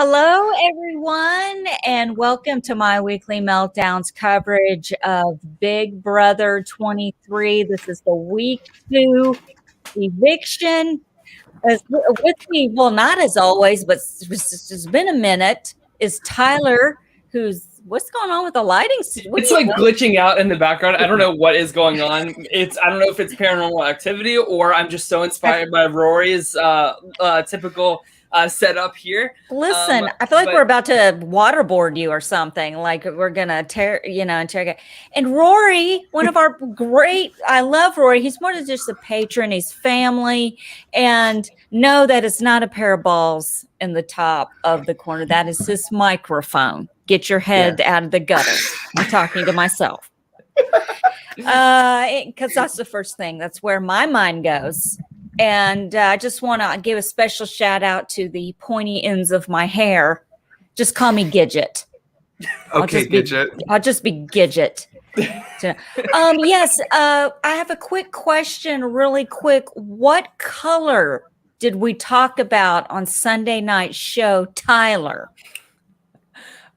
Hello, everyone, and welcome to my weekly meltdowns coverage of Big Brother 23. This is the week 2 eviction. With me, well, not as always, but it's been a minute, is Tyler, what's going on with the lighting? It's like glitching out in the background. I don't know what is going on. I don't know if it's paranormal activity or I'm just so inspired by Rory's typical setup here. Listen, I feel like we're about to waterboard you or something. Like we're gonna interrogate. And Rory, one of our I love Rory. He's more than just a patron. He's family. And no, that is not a pair of balls in the top of the corner. That is his microphone. Get your head out of the gutter. I'm talking to myself. Because that's the first thing. That's where my mind goes. And I just want to give a special shout out to the pointy ends of my hair. Just call me Gidget. Okay, Gidget. I'll just be Gidget. Yes, I have a quick question, really quick. What color did we talk about on Sunday night show, Tyler?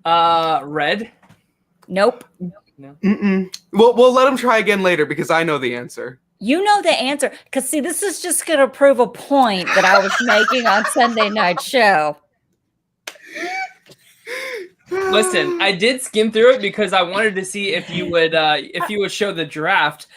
Red. Nope. No. We'll let him try again later because I know the answer. You know the answer. Because, see, this is just going to prove a point that I was making on Sunday night show. Listen, I did skim through it because I wanted to see if you would show the draft,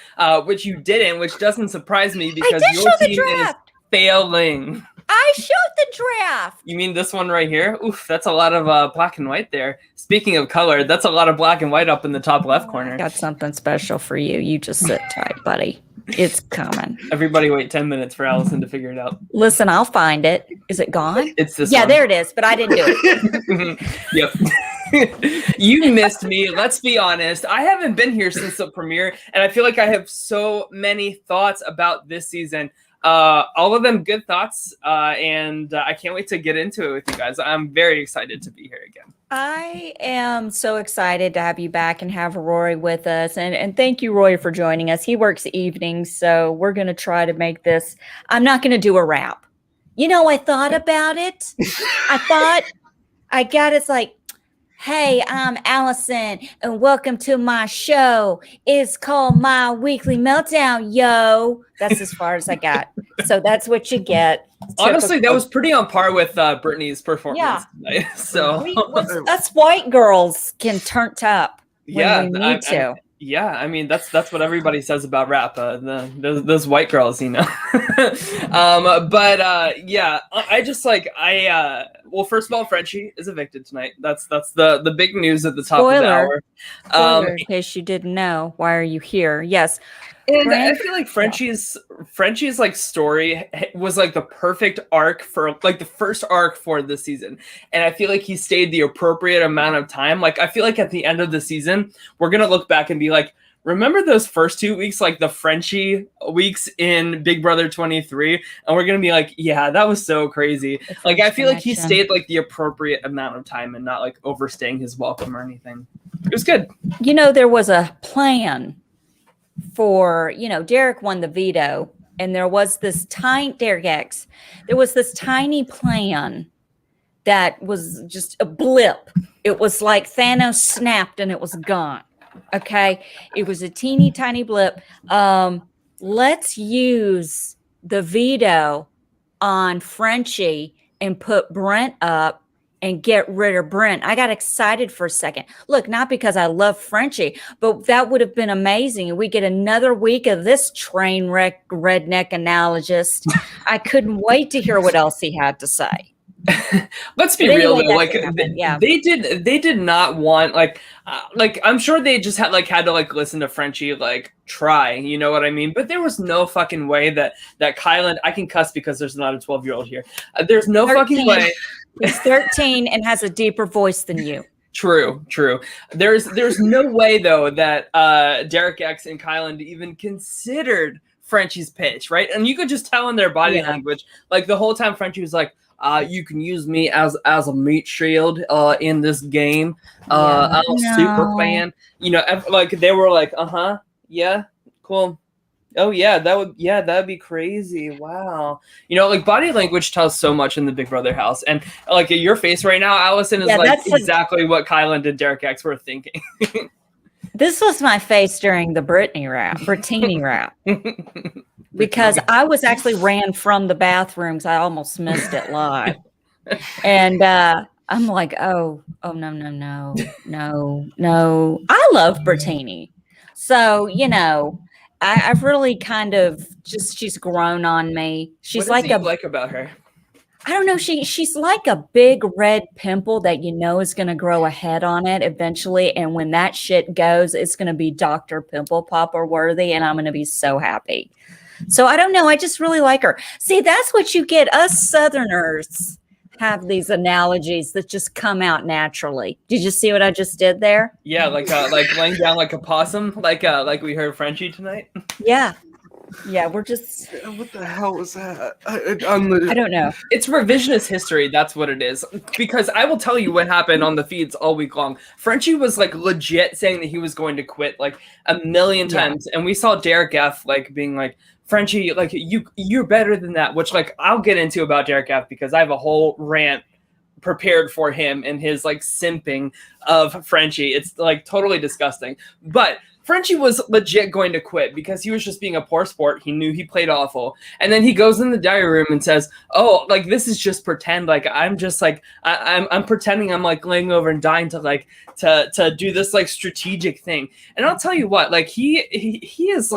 which you didn't, which doesn't surprise me because your team is failing. I showed the draft. You mean this one right here? Oof, that's a lot of black and white there. Speaking of color, that's a lot of black and white up in the top left corner. Got something special for you. You just sit tight, buddy. It's coming. Everybody wait 10 minutes for Allison to figure it out. Listen, I'll find it. Is it gone? It's this one. Yeah, there it is, but I didn't do it. Yep. You missed me. Let's be honest. I haven't been here since the premiere, and I feel like I have so many thoughts about this season. All of them good thoughts, and I can't wait to get into it with you guys. I'm very excited to be here again. I am so excited to have you back and have Rory with us. And thank you, Rory, for joining us. He works evenings, so we're going to try to make this. I'm not going to do a wrap. You know, I thought about it. It's like, hey, I'm Allison, and welcome to my show. It's called My Weekly Meltdown, yo. That's as far as I got. So that's what you get. Honestly, that was pretty on par with Britini's performance tonight. So us white girls can turn up when we need to. I mean, that's what everybody says about rap. Those white girls, you know. Well, first of all, Frenchie is evicted tonight. That's the big news at the top of the hour. Spoiler, in case you didn't know, why are you here? Yes. And Brent? I feel like Frenchie's like story was like the perfect arc for like the first arc for the season. And I feel like he stayed the appropriate amount of time. Like I feel like at the end of the season, we're going to look back and be like, remember those first 2 weeks, like the Frenchie weeks in Big Brother 23? And we're going to be like, yeah, that was so crazy. Like, I feel like he stayed like the appropriate amount of time and not like overstaying his welcome or anything. It was good. You know, there was a plan for, Derek won the veto, and there was this Derek X, there was this tiny plan that was just a blip. It was like Thanos snapped and it was gone. Okay. It was a teeny tiny blip. Let's use the veto on Frenchie and put Brent up and get rid of Brent. I got excited for a second. Look, not because I love Frenchie, but that would have been amazing. We get another week of this train wreck redneck analogist. I couldn't wait to hear what else he had to say. Let's be real though. Like they did not want like I'm sure they just had to listen to Frenchie try, you know what I mean? But there was no fucking way that Kyland, I can cuss because there's not a 12-year-old here. There's no 13. Fucking way. He's 13 and has a deeper voice than you. True. There's no way though that Derek X and Kyland even considered Frenchie's pitch, right? And you could just tell in their body language, like the whole time Frenchie was like, you can use me as a meat shield in this game. I'm a super fan. You know, like they were like, yeah, cool. Oh yeah, that'd be crazy. Wow. Like body language tells so much in the Big Brother house. And like your face right now, Allison, is like exactly what Kyland and Derek X were thinking. This was my face during the Britini rap. Because I was actually ran from the bathrooms. I almost missed it live. And I'm like, oh no. I love Britini. So, I've really kind of she's grown on me. She's what do you like about her? I don't know. She's like a big red pimple that is going to grow a head on it eventually. And when that shit goes, it's going to be Dr. Pimple Popper worthy. And I'm going to be so happy. So I don't know. I just really like her. See, that's what you get. Us Southerners have these analogies that just come out naturally. Did you see what I just did there? Yeah, like laying down like a possum, like we heard Frenchie tonight. Yeah. Yeah, we're just. What the hell was that? I don't know. It's revisionist history. That's what it is. Because I will tell you what happened on the feeds all week long. Frenchie was like legit saying that he was going to quit like a million times, and we saw Derek F like being like, Frenchie, like you're better than that. Which like I'll get into about Derek F because I have a whole rant prepared for him and his like simping of Frenchie. It's like totally disgusting, but. Frenchie was legit going to quit because he was just being a poor sport. He knew he played awful. And then he goes in the diary room and says, oh, like, this is just pretend. Like, I'm just like, I'm pretending I'm like laying over and dying to like, to do this like strategic thing. And I'll tell you what, like, he is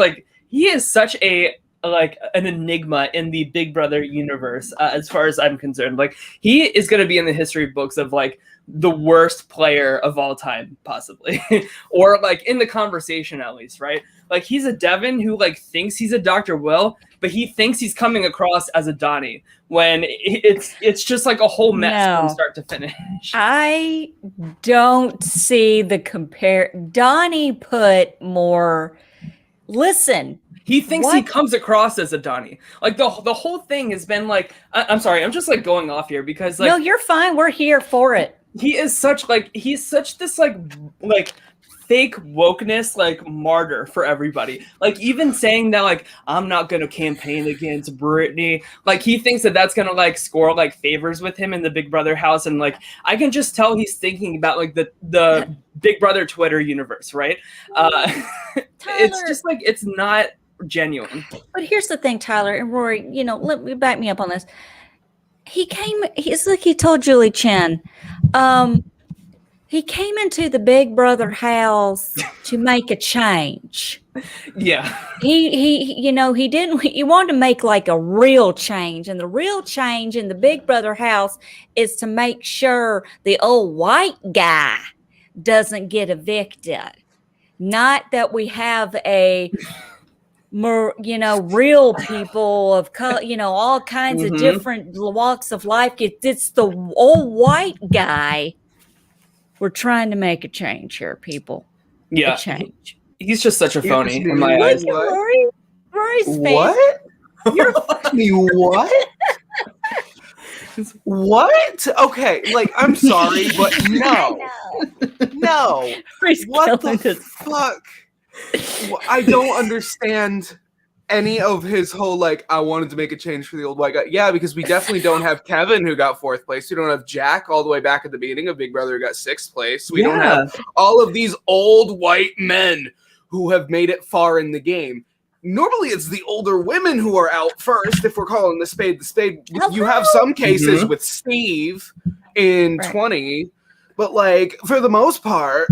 such a, like an enigma in the Big Brother universe, as far as I'm concerned. Like, he is going to be in the history books of like, the worst player of all time, possibly, or like in the conversation at least, right? Like he's a Devin who like thinks he's a Dr. Will, but he thinks he's coming across as a Donnie when it's just like a whole mess from start to finish. I don't see the compare. Donnie put more. Listen. He thinks he comes across as a Donnie. Like the whole thing has been like, I'm sorry, I'm just like going off here because like. No, you're fine. We're here for it. He's such this like fake wokeness like martyr for everybody. Like even saying that like I'm not gonna campaign against Britini. Like he thinks that that's gonna like score like favors with him in the Big Brother house, and like I can just tell he's thinking about like the Big Brother Twitter universe, right? It's just like it's not genuine. But here's the thing, Tyler and Rory. Let me back me up on this. It's like he told Julie Chen, he came into the Big Brother house to make a change. Yeah. He wanted to make like a real change, and the real change in the Big Brother house is to make sure the old white guy doesn't get evicted. Not that we have a more, real people of color, all kinds of different walks of life. It's the old white guy. We're trying to make a change here, people. Yeah. A change. He's just such a phony in my eyes. Rory's face. What? You're me what? What? Okay, like I'm sorry, but no. No. What the fuck? I don't understand any of his whole like I wanted to make a change for the old white guy. Yeah, because we definitely don't have Kevin who got 4th place. We don't have Jack all the way back at the beginning of Big Brother who got 6th place. We don't have all of these old white men who have made it far in the game. Normally it's the older women who are out first if we're calling the spade the spade. Hello. You have some cases with Steve in 20, but like for the most part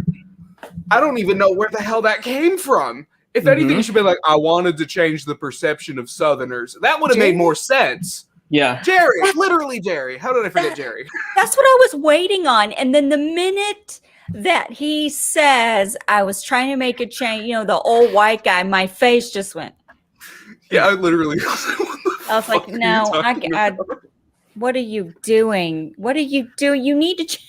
I don't even know where the hell that came from. If anything, it should be like, I wanted to change the perception of Southerners. That would have made more sense. Yeah. Jerry, literally Jerry. How did I forget Jerry? That's what I was waiting on. And then the minute that he says, I was trying to make a change, the old white guy, my face just went. Yeah, I literally. I was like, no, what are you doing? What are you doing? You need to change.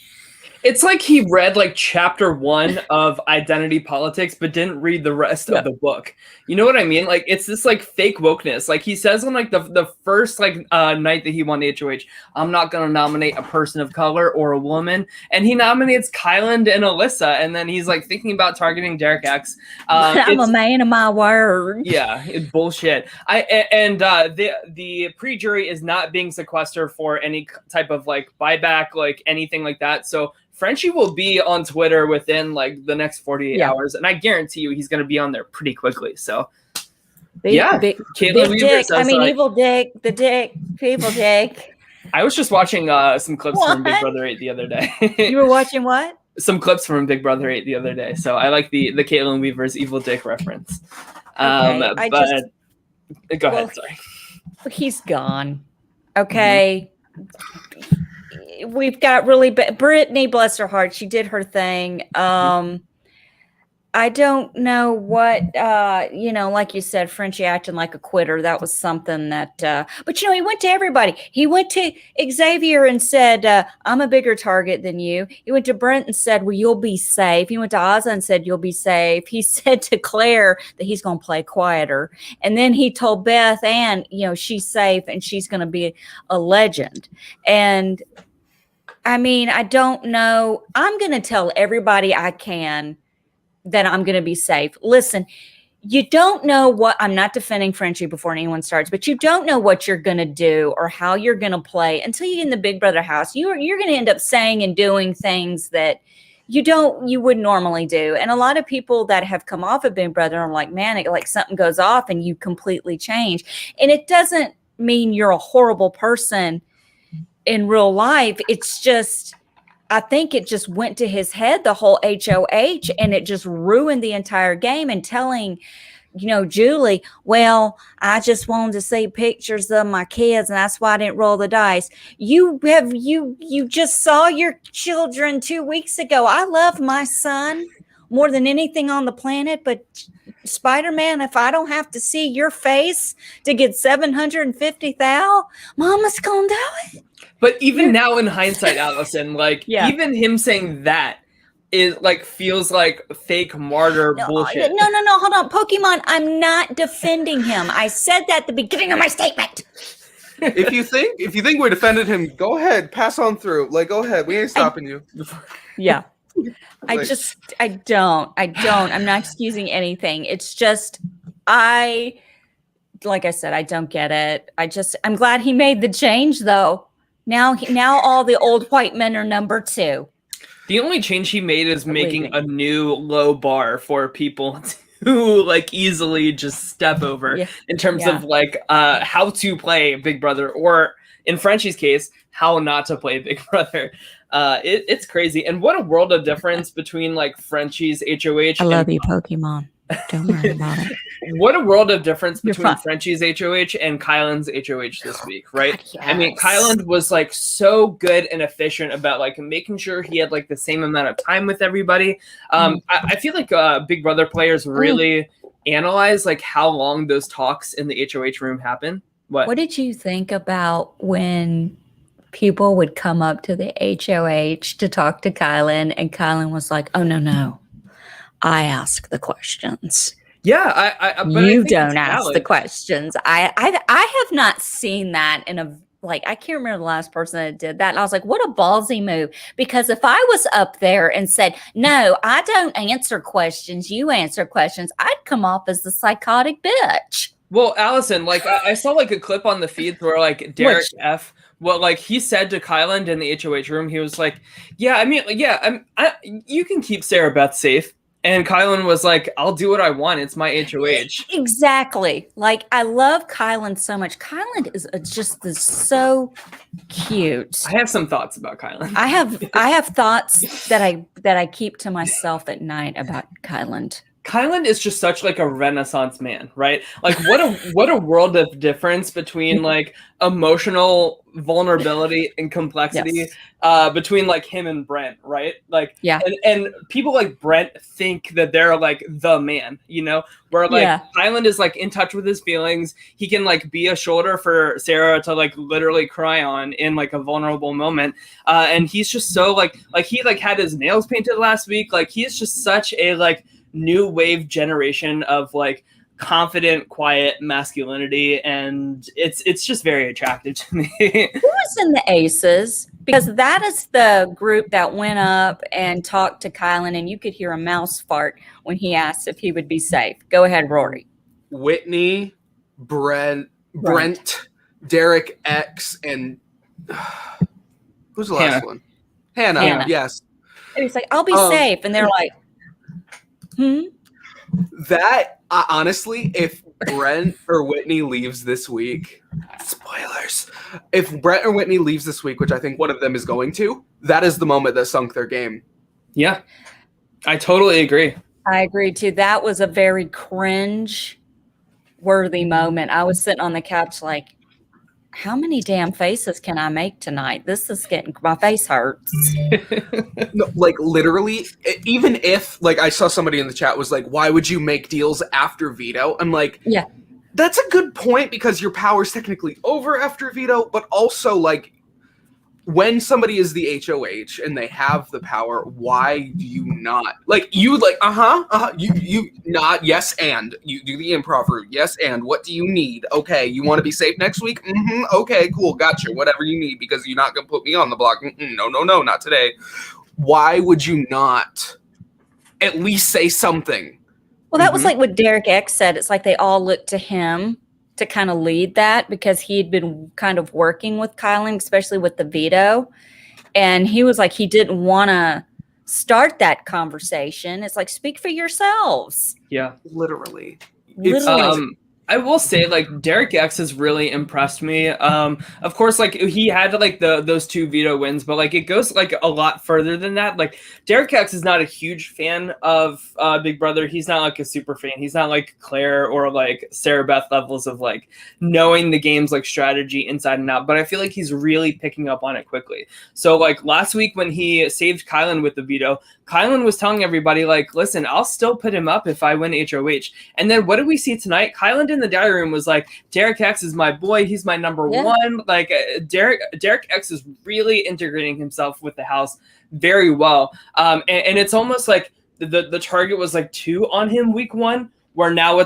It's like he read like chapter 1 of Identity Politics, but didn't read the rest of the book. You know what I mean? Like it's this like fake wokeness. Like he says on like the first like night that he won the HOH, I'm not gonna nominate a person of color or a woman, and he nominates Kyland and Alyssa, and then he's like thinking about targeting Derek X. I'm a man of my word. Yeah, it's bullshit. The pre-jury is not being sequestered for any type of like buyback, like anything like that. So Frenchie will be on Twitter within like the next 48 hours, and I guarantee you he's going to be on there pretty quickly. So big Caitlin dick. I mean, evil dick. The dick. Evil dick. I was just watching some clips from Big Brother 8 the other day. You were watching what? Some clips from Big Brother 8 the other day. So I like the Caitlin Weaver's evil dick reference. Go ahead. Sorry. He's gone. Okay. We've got really Brittany, bless her heart. She did her thing. I don't know what, like you said, Frenchie acting like a quitter. That was something that, but he went to everybody. He went to Xavier and said, I'm a bigger target than you. He went to Brent and said, well, you'll be safe. He went to Azah and said, you'll be safe. He said to Claire that he's going to play quieter. And then he told Beth, and, she's safe and she's going to be a legend. And I mean, I don't know. I'm going to tell everybody I can that I'm going to be safe. Listen, you don't know what, I'm not defending Frenchie before anyone starts, but you don't know what you're going to do or how you're going to play until you get in the Big Brother house. You're going to end up saying and doing things that you would normally do. And a lot of people that have come off of Big Brother are like, man, like something goes off and you completely change. And it doesn't mean you're a horrible person in real life. It's just, I think it just went to his head, the whole HOH, and it just ruined the entire game. And telling, Julie, well, I just wanted to see pictures of my kids, and that's why I didn't roll the dice. You just saw your children 2 weeks ago. I love my son more than anything on the planet, but Spider-Man, if I don't have to see your face to get 750,000, Mama's gonna do it. But even now in hindsight, Allison, even him saying that is like feels like fake martyr bullshit. No, hold on. Pokemon, I'm not defending him. I said that at the beginning of my statement. If you think we defended him, go ahead, pass on through. Go ahead. We ain't stopping you. Yeah. I don't. I'm not excusing anything. It's just, like I said, I don't get it. I'm glad he made the change though. Now all the old white men are number 2. The only change he made is making a new low bar for people to easily just step over in terms of how to play Big Brother, or in Frenchie's case, how not to play Big Brother. It's crazy. And what a world of difference between Frenchie's HOH. I love you, Pokemon. Don't worry about it. What a world of difference between Frenchie's HOH and Kyland's HOH this week, right? God, yes. I mean, Kyland was so good and efficient about making sure he had the same amount of time with everybody. I feel like Big Brother players really analyze how long those talks in the HOH room happen. What did you think about when people would come up to the HOH to talk to Kyland, and Kyland was like, "Oh no, I ask the questions." Yeah, but you don't ask the questions. I have not seen that in a I can't remember the last person that did that. And I was like, what a ballsy move. Because if I was up there and said, no, I don't answer questions, you answer questions, I'd come off as the psychotic bitch. Well, Allison, I saw a clip on the feed where Derek F. Well, he said to Kyland in the HOH room, he was like, "Yeah, I mean, you can keep Sarah Beth safe." And Kyland was like, "I'll do what I want. It's my HOH." Exactly. I love Kyland so much. Kyland is just so cute. I have some thoughts about Kyland. I have thoughts that I keep to myself at night about Kyland. Kyland is just such like a Renaissance man, right? Like what a world of difference between like emotional vulnerability and complexity between like him and Brent, right? Like and people like Brent think that they're like the man, you know, where like Kyland is like in touch with his feelings. He can like be a shoulder for Sarah to like literally cry on in like a vulnerable moment. And he's just so like he like had his nails painted last week. Like he is just such a like new wave generation of like confident, quiet masculinity, and it's just very attractive to me. Who was in the Aces? Because that is the group that went up and talked to Kyland, and you could hear a mouse fart when he asked if he would be safe. Go ahead, Rory. Whitney, Brent, Derek X, and who's the last one? Hannah. Yes. And he's like, I'll be safe. And they're like, That, honestly, if Brent or Whitney leaves this week, spoilers, if Brent or Whitney leaves this week, which I think one of them is going to, that is the moment that sunk their game. Yeah, I totally agree. I agree, too. That was a very cringe-worthy moment. I was sitting on the couch like, how many damn faces can I make tonight? This is getting, my face hurts. No, like literally, even if like I saw somebody in the chat was like, why would you make deals after veto? I'm like, yeah, that's a good point because your power's technically over after veto, but also like when somebody is the HOH and they have the power, why do you not like you like you not yes and you do the improv route, yes and what do you need? Okay, you want to be safe next week? Okay, cool, gotcha. Whatever you need because you're not gonna put me on the block. No, not today. Why would you not at least say something? Well, that was like what Derek X said. It's like they all looked to him to kind of lead that because he'd been kind of working with Kyland, especially with the veto. And he was like, he didn't want to start that conversation. It's like, speak for yourselves. Yeah. Literally. I will say, like, Derek X has really impressed me. Of course, like, he had, like, those 2 veto wins, but, like, it goes, like, a lot further than that. Like, Derek X is not a huge fan of Big Brother. He's not, like, a super fan. He's not, like, Claire or, like, Sarah Beth levels of, like, knowing the game's, like, strategy inside and out. But I feel like he's really picking up on it quickly. So, like, last week when he saved Kyland with the veto, Kyland was telling everybody, like, listen, I'll still put him up if I win HOH. And then what did we see tonight? Kyland in the diary room was like, Derek X is my boy. He's my number one. Like, Derek X is really integrating himself with the house very well. And it's almost like the target was like 2 on him week 1, where now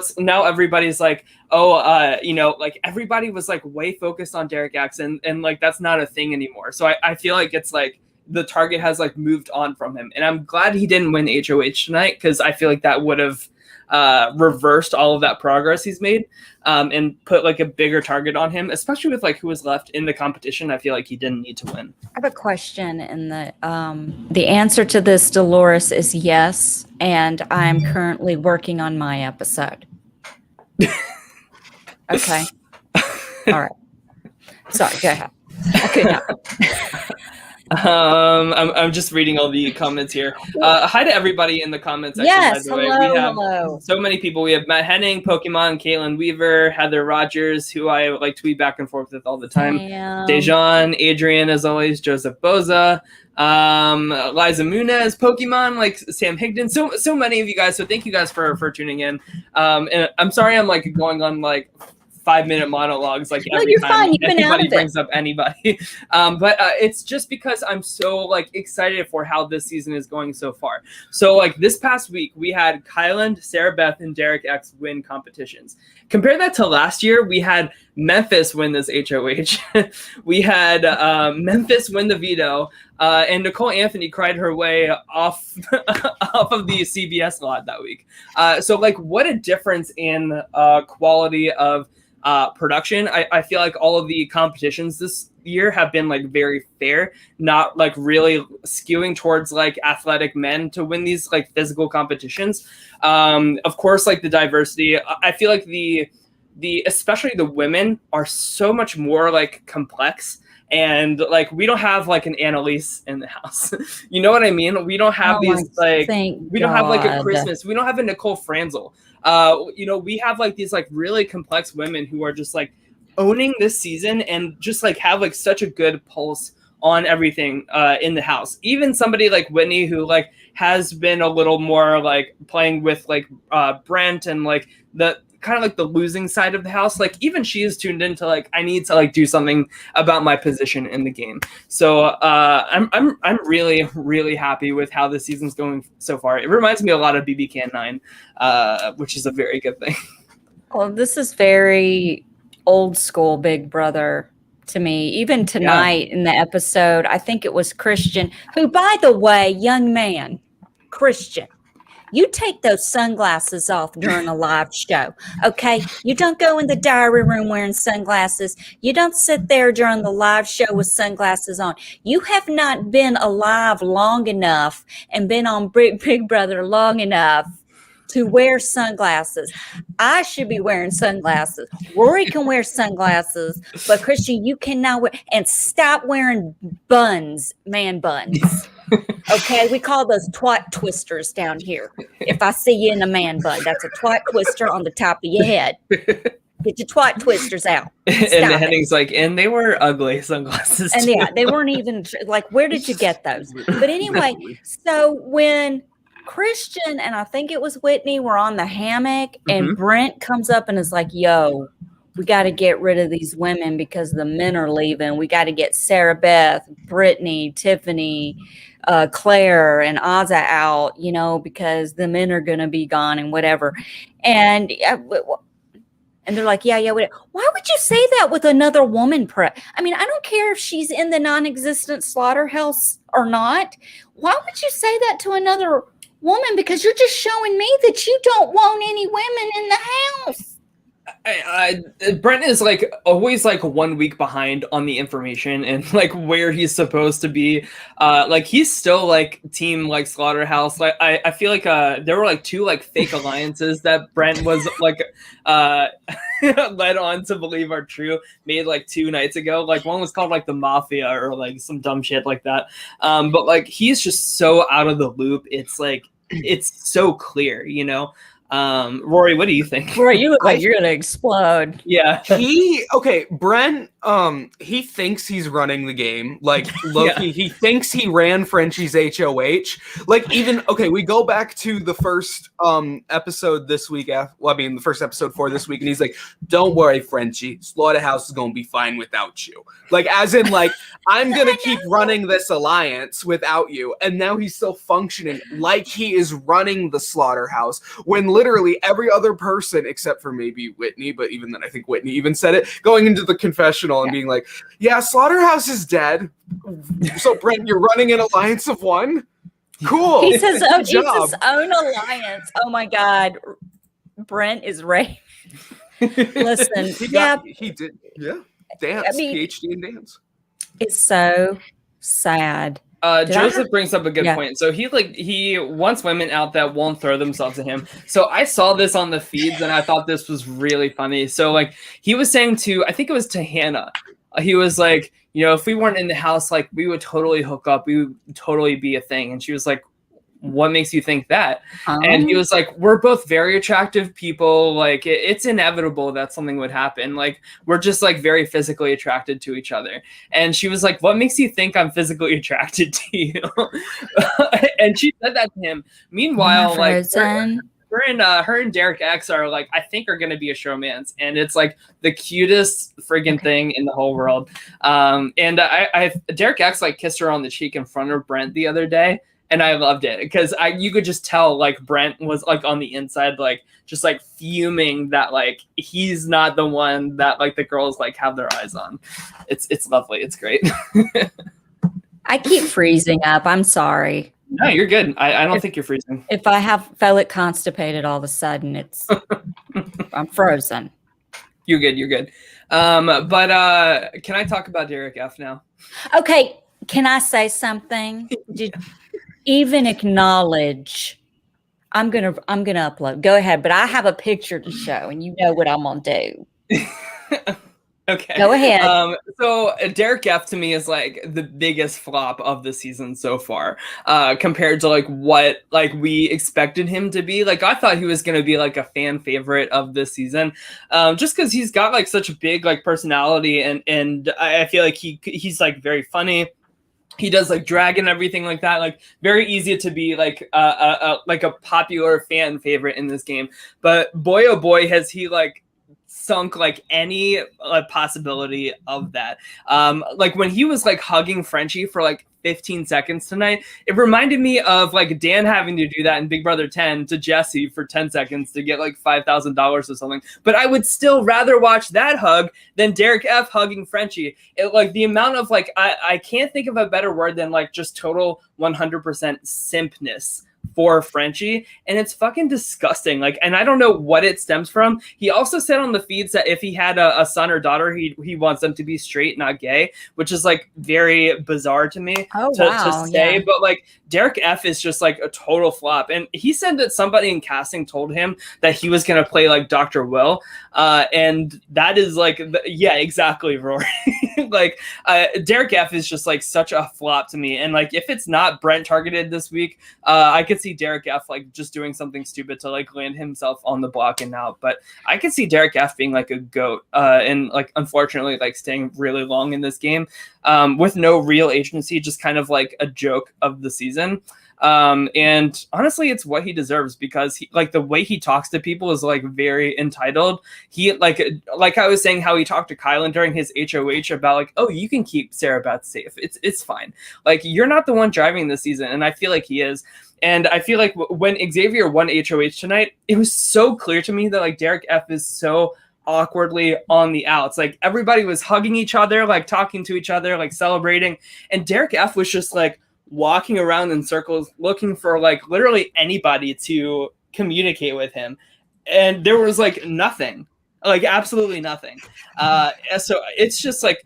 everybody's like, like everybody was like way focused on Derek X and like that's not a thing anymore. So I feel like it's like the target has like moved on from him, and I'm glad he didn't win HOH tonight because I feel like that would have reversed all of that progress he's made and put like a bigger target on him, especially with like who was left in the competition. I feel like he didn't need to win. I have a question, and the answer to this, Dolores, is yes, and I'm currently working on my episode. Okay. All right. Sorry, go ahead. I couldn't help it. I'm just reading all the comments here. Hi to everybody in the comments section. Yes, by the way. We have so many people. We have Matt Henning, Pokemon, Caitlin Weaver, Heather Rogers, who I like tweet back and forth with all the time. Dejan, Adrian, as always, Joseph Boza, Liza Munez, Pokemon, like Sam Higdon. So many of you guys. So thank you guys for tuning in. And I'm sorry I'm like going on like 5-minute monologues like every time anybody brings up anybody. But it's just because I'm so like excited for how this season is going so far. So like this past week, we had Kyland, Sarah Beth, and Derek X win competitions. Compare that to last year, we had Memphis win this HOH. We had Memphis win the veto. And Nicole Anthony cried her way off of the CBS lot that week. So like what a difference in quality of production. I feel like all of the competitions this year have been like very fair, not like really skewing towards like athletic men to win these like physical competitions. Of course, like the diversity, I feel like the especially the women are so much more like complex And like we don't have like an Annalise in the house. You know what I mean? We don't have these like we don't have like a Christmas. We don't have a Nicole Franzel. You know, we have like these like really complex women who are just like owning this season and just like have like such a good pulse on everything in the house. Even somebody like Whitney, who like has been a little more like playing with like Brent and like the kind of like the losing side of the house, like even she is tuned into like I need to like do something about my position in the game. So I'm really, really happy with how this season's going so far. It reminds me a lot of BB Can 9, which is a very good thing. Well, this is very old school Big Brother to me. Even tonight in the episode, I think it was Christian, who, by the way, young man, Christian, you take those sunglasses off during a live show, okay? You don't go in the diary room wearing sunglasses. You don't sit there during the live show with sunglasses on. You have not been alive long enough and been on Big Brother long enough to wear sunglasses. I should be wearing sunglasses. Rory can wear sunglasses, but Christian, you cannot wear, and stop wearing buns, man buns. Okay, we call those twat twisters down here. If I see you in a man bun, that's a twat twister on the top of your head. Get your twat twisters out. And Henning's like, and they were ugly sunglasses. And yeah, they weren't even like, where did you get those? But anyway, so when Christian and I think it was Whitney were on the hammock, and Brent comes up and is like, yo, we got to get rid of these women because the men are leaving. We got to get Sarah Beth, Britini, Tiffany, Claire, and Azah out, you know, because the men are going to be gone and whatever. And they're like, yeah. Why would you say that with another woman? I mean, I don't care if she's in the non-existent slaughterhouse or not. Why would you say that to another woman? Because you're just showing me that you don't want any women in the house. Brent is like always like 1 week behind on the information and like where he's supposed to be. Like he's still like team like Slaughterhouse. Like I feel like there were like 2 like fake alliances that Brent was like led on to believe are true, made like 2 nights ago. Like one was called like the Mafia or like some dumb shit like that. But like he's just so out of the loop. It's like it's so clear, you know. Rory, what do you think? Rory, you look like you're gonna explode. Yeah. Brent, he thinks he's running the game. Like, Loki, he thinks he ran Frenchie's HOH. Like, even, we go back to the first episode this week. The first episode for this week, and he's like, don't worry, Frenchie, Slaughterhouse is gonna be fine without you. Like, as in, like, I'm gonna keep running this alliance without you. And now he's still functioning like he is running the Slaughterhouse, when literally every other person, except for maybe Whitney, but even then I think Whitney even said it, going into the confessional and being like, yeah, Slaughterhouse is dead. So, Brent, you're running an alliance of one? Cool. He's his own alliance. Oh, my God. Brent is right. Listen. He did. Yeah. Dance. PhD in dance. It's so sad. Joseph brings up a good point. So he wants women out that won't throw themselves at him. So I saw this on the feeds and I thought this was really funny. So like he was saying to, I think it was to Hannah, he was like, you know, if we weren't in the house, like we would totally hook up. We would totally be a thing. And she was like, what makes you think that? And he was like, we're both very attractive people. Like it's inevitable that something would happen. Like we're just like very physically attracted to each other. And she was like, what makes you think I'm physically attracted to you? And she said that to him. Meanwhile, like her and Derek X are like, I think are going to be a showmance. And it's like the cutest friggin' thing in the whole world. And Derek X like kissed her on the cheek in front of Brent the other day. And I loved it because you could just tell like Brent was like on the inside, like just like fuming that like he's not the one that like the girls like have their eyes on. It's lovely. It's great. I keep freezing up. I'm sorry. No, you're good. I don't think you're freezing. If I felt constipated all of a sudden, I'm frozen. You're good. You're good. But can I talk about Derek F now? Okay. Can I say something? Even acknowledge. I'm gonna upload. Go ahead, but I have a picture to show, and you know what I'm gonna do. Okay. Go ahead. So Derek F to me is like the biggest flop of the season so far, compared to like what like we expected him to be. Like I thought he was going to be like a fan favorite of this season, just because he's got like such a big like personality, and I feel like he's like very funny. He does like drag and everything like that. Like very easy to be like a popular fan favorite in this game. But boy, oh boy, has he like sunk like any possibility of that. Like when he was like hugging Frenchie for like 15 seconds tonight, it reminded me of like Dan having to do that in Big Brother 10 to Jesse for 10 seconds to get like $5,000 or something. But I would still rather watch that hug than Derek F hugging Frenchie. It, like the amount of like, I can't think of a better word than like just total 100% simpness for Frenchie, and it's fucking disgusting. Like, and I don't know what it stems from. He also said on the feeds that if he had a son or daughter, he wants them to be straight, not gay, which is like very bizarre to me to say. Yeah. But like Derek F is just like a total flop, and he said that somebody in casting told him that he was gonna play like Dr. Will, and that is like yeah, exactly, Rory. Like Derek F is just like such a flop to me, and like if it's not Brent targeted this week, I could see Derek F like just doing something stupid to like land himself on the block and out. But I could see Derek F being like a goat, and like unfortunately like staying really long in this game, with no real agency, just kind of like a joke of the season. And honestly, it's what he deserves, because he, like the way he talks to people is like very entitled. He like I was saying, how he talked to Kyland during his HOH about like, oh, you can keep Sarah Beth safe. It's fine. Like you're not the one driving this season. And I feel like he is. And I feel like when Xavier won HOH tonight, it was so clear to me that like Derek F is so awkwardly on the outs. Like everybody was hugging each other, like talking to each other, like celebrating. And Derek F was just like walking around in circles looking for like literally anybody to communicate with him. And there was like nothing, like absolutely nothing. So it's just like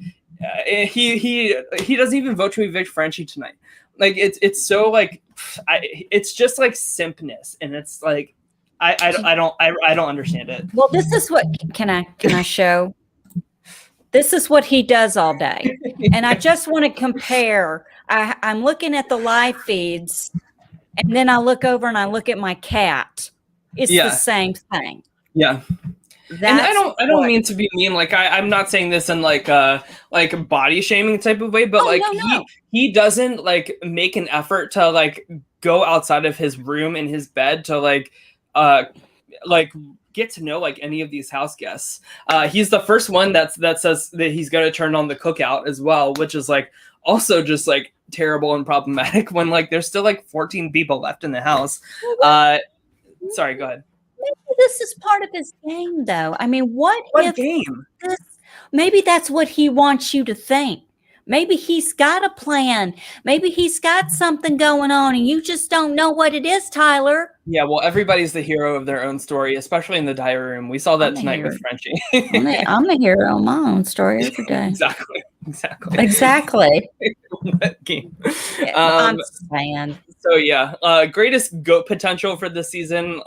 he doesn't even vote to evict Frenchie tonight. Like it's so like it's just like simpness, and it's like I don't understand it. Well, this is what can I show? This is what he does all day, and I just want to compare. I'm looking at the live feeds, and then I look over and I look at my cat. It's the same thing. Yeah. And I don't mean to be mean. Like I'm not saying this in like a body shaming type of way, but he doesn't like make an effort to like go outside of his room and his bed to like get to know like any of these house guests. He's the first one that says that he's going to turn on the cookout as well, which is like also just like terrible and problematic when like there's still like 14 people left in the house. Sorry, go ahead. Maybe this is part of his game, though. I mean, what if game? Maybe that's what he wants you to think. Maybe he's got a plan. Maybe he's got something going on, and you just don't know what it is, Tyler. Yeah, well, everybody's the hero of their own story, especially in the diary room. We saw that tonight with Frenchie. I'm the hero of my own story every day. Exactly. What game? I'm saying. So yeah, greatest GOAT potential for this season.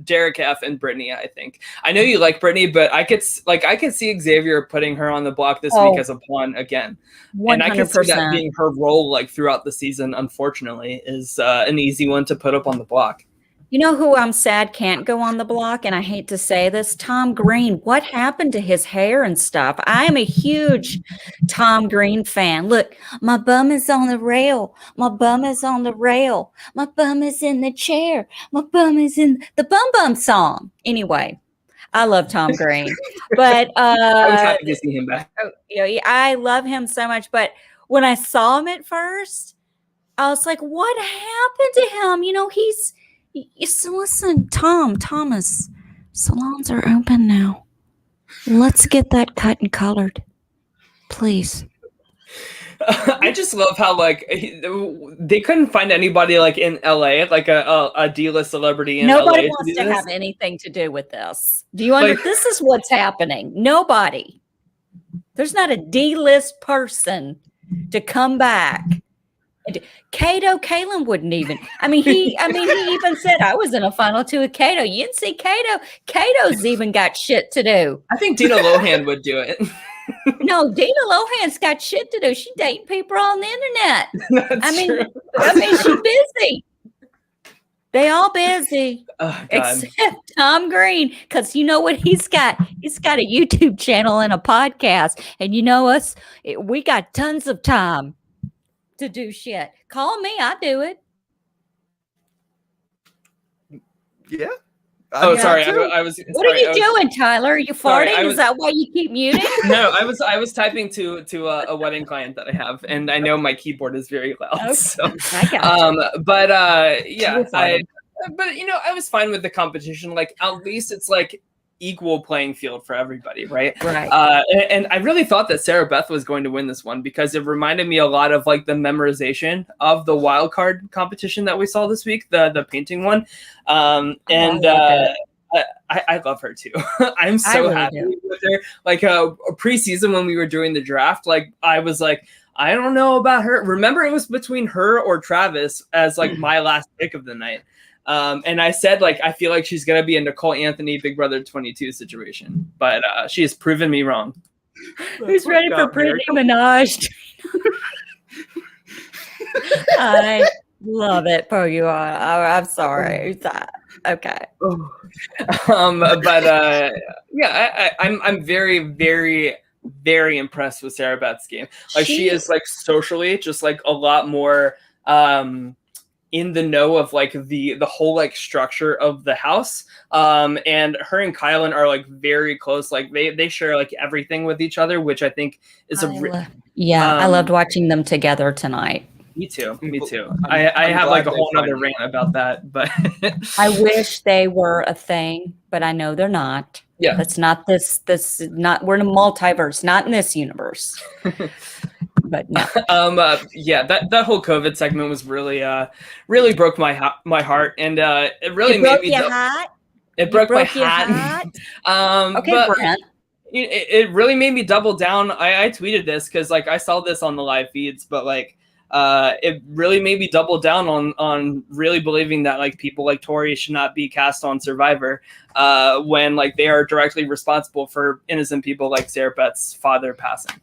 Derek F and Britini, I think. I know you like Britini, but I could see Xavier putting her on the block this week as a pawn again. 100%. And I could see that being her role like throughout the season, unfortunately, is an easy one to put up on the block. You know who I'm sad can't go on the block, and I hate to say this, Tom Green. What happened to his hair and stuff? I am a huge Tom Green fan. Look, my bum is on the rail. My bum is on the rail. My bum is in the chair. My bum is in the Bum Bum song. Anyway, I love Tom Green. But I was happy to see him back. I love him so much. But when I saw him at first, I was like, what happened to him? You know, listen, Thomas, salons are open now. Let's get that cut and colored, please. I just love how like they couldn't find anybody like in LA, like a D-list celebrity in Nobody LA. Wants to have anything to do with this. Do you understand? This is what's happening. Nobody. There's not a D-list person to come back Kyland wouldn't even. He even said I was in a final 2 with Kato. You didn't see Kato. Kato's even got shit to do. I think Dina Lohan would do it. No, Dina Lohan's got shit to do. She's dating people on the internet. That's true. She's busy. They all busy. Oh, God. Except Tom Green, because you know what he's got? He's got a YouTube channel and a podcast. And you know us, we got tons of time to do shit. Call me, I do it. Yeah. Sorry. I was. What are you doing, Tyler? Are you farting? Is that why you keep muting? No, I was typing to a wedding client that I have, and I know my keyboard is very loud. Okay. So, I got you. but I was fine with the competition. Like, at least it's like equal playing field for everybody, right? Right. And I really thought that Sarah Beth was going to win this one because it reminded me a lot of like the memorization of the wild card competition that we saw this week, the painting one. I love her too. I'm so happy with her. Like a preseason when we were doing the draft, like I was like, I don't know about her. Remember, it was between her or Travis as like my last pick of the night. And I said, like, I feel like she's going to be a Nicole Anthony Big Brother 22 situation, but she has proven me wrong. Who's ready for Pretty Minaj? I love it for you. I'm sorry. Okay. I'm very, very, very impressed with Sarah Beth's game. Like, she is like socially just like a lot more in the know of like the whole like structure of the house. And her and Kyland are like very close. Like they share like everything with each other, which I think is I loved watching them together tonight. Me too. I have like a whole other rant about that, but I wish they were a thing, but I know they're not. Yeah. That's not this not, we're in a multiverse, not in this universe. But no. That whole COVID segment was really really broke my heart, and it really made me It broke my hat. Okay, but Brent. It really made me double down. I tweeted this because like I saw this on the live feeds, but like it really made me double down on really believing that like people like Tori should not be cast on Survivor when like they are directly responsible for innocent people like Sarah Beth's father passing.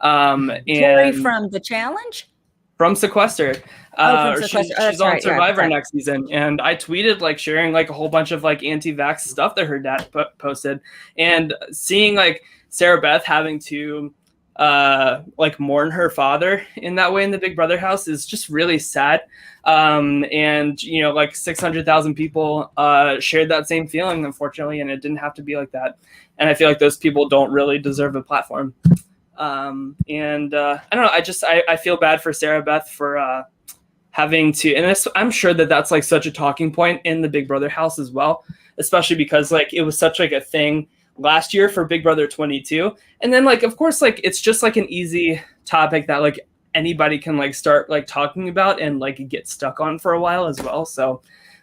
Tori from The Challenge? From Sequestered. She's on Survivor next season. And I tweeted like sharing like a whole bunch of like anti-vax stuff that her dad posted, and seeing like Sarah Beth having to like mourn her father in that way in the Big Brother house is just really sad. And you know, like 600,000 people shared that same feeling, unfortunately, and it didn't have to be like that. And I feel like those people don't really deserve a platform. I don't know. I feel bad for Sarah Beth for having to, and I'm sure that that's like such a talking point in the Big Brother house as well, especially because like it was such like a thing last year for Big Brother 22. And then like, of course, like it's just like an easy topic that like anybody can like start like talking about and like get stuck on for a while as well. So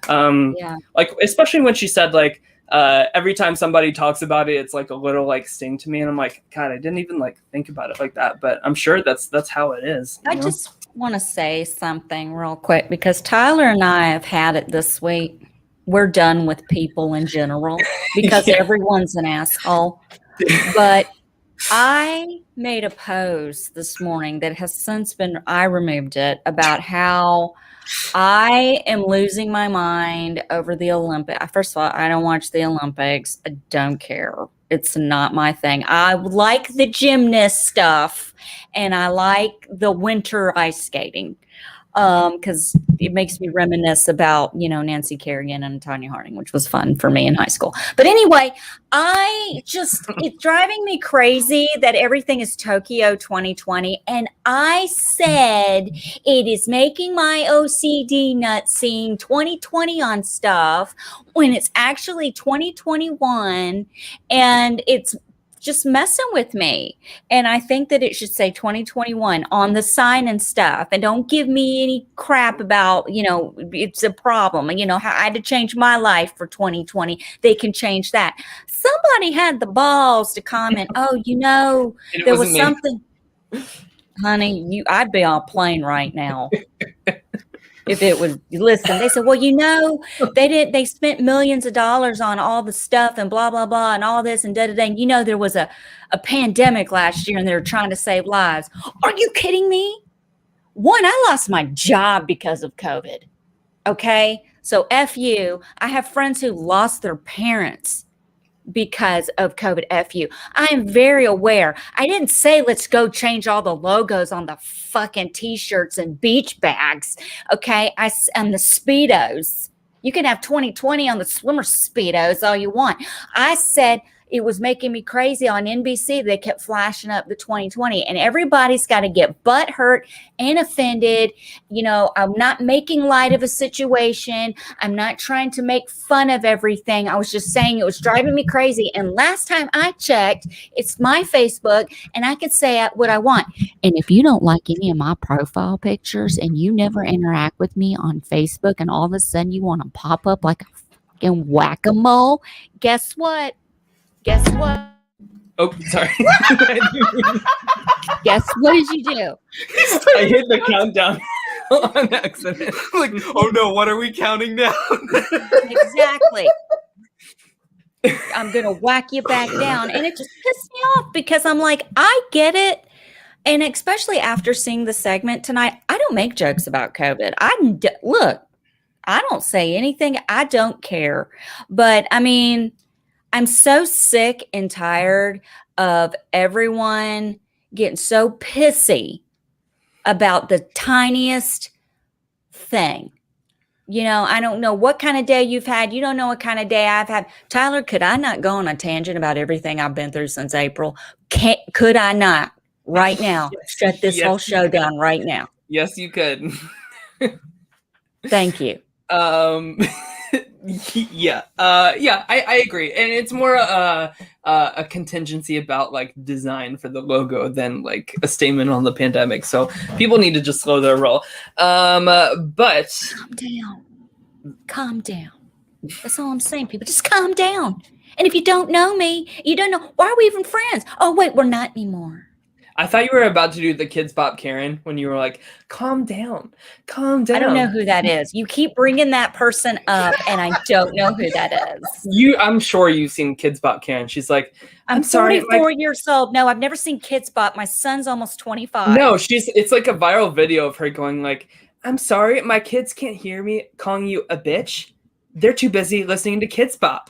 like, especially when she said like, every time somebody talks about it, it's like a little like sting to me, and I'm like, God, I didn't even like think about it like that, but I'm sure that's how it is. I just want to say something real quick because Tyler and I have had it this week. We're done with people in general because everyone's an asshole. But I made a post this morning that has since been, I removed it, about how I am losing my mind over the Olympics. First of all, I don't watch the Olympics. I don't care. It's not my thing. I like the gymnast stuff, and I like the winter ice skating because it makes me reminisce about, you know, Nancy Kerrigan and Tanya Harding, which was fun for me in high school. But anyway, it's driving me crazy that everything is Tokyo 2020. And I said it is making my OCD nuts seeing 2020 on stuff when it's actually 2021, and it's just messing with me. And I think that it should say 2021 on the sign and stuff. And don't give me any crap about, you know, it's a problem. You know, I had to change my life for 2020. They can change that. Somebody had the balls to comment, oh, you know, there was something. Honey, I'd be on a plane right now. if it was, listen, they said, well, they spent millions of dollars on all the stuff and blah, blah, blah, and all this and da-da-da. And there was a pandemic last year and they were trying to save lives. Are you kidding me? One, I lost my job because of COVID. Okay. So F you. I have friends who lost their parents because of COVID. F you. I am very aware. I didn't say let's go change all the logos on the fucking t-shirts and beach bags. Okay. And the Speedos. You can have 2020 on the swimmer Speedos all you want. I said it was making me crazy on NBC. They kept flashing up the 2020 and everybody's got to get butt hurt and offended. I'm not making light of a situation. I'm not trying to make fun of everything. I was just saying it was driving me crazy. And last time I checked, it's my Facebook and I can say what I want. And if you don't like any of my profile pictures and you never interact with me on Facebook and all of a sudden you want to pop up like a fucking whack-a-mole, guess what? Oh, sorry. Guess what did you do? I hit the countdown on accident. Like, oh no, what are we counting down? Exactly. I'm going to whack you back down. And it just pissed me off because I'm like, I get it. And especially after seeing the segment tonight, I don't make jokes about COVID. Look, I don't say anything. I don't care. But I mean, I'm so sick and tired of everyone getting so pissy about the tiniest thing. I don't know what kind of day you've had. You don't know what kind of day I've had. Tyler, could I not go on a tangent about everything I've been through since April? Could I not right now shut this whole show down right now? Yes, you could. Thank you. I agree, and it's more a contingency about like design for the logo than like a statement on the pandemic. So people need to just slow their roll. But calm down. That's all I'm saying. People, just calm down. And if you don't know me, you don't know, why are we even friends? Oh wait, we're not anymore. I thought you were about to do the Kids Bop Karen when you were like, calm down. I don't know who that is. You keep bringing that person up and I don't know who that is. I'm sure you've seen Kids Bop Karen. She's like, I'm sorry, 44 years old. No, I've never seen Kids Bop. My son's almost 25. No, it's like a viral video of her going like, I'm sorry, my kids can't hear me calling you a bitch. They're too busy listening to Kids Bop.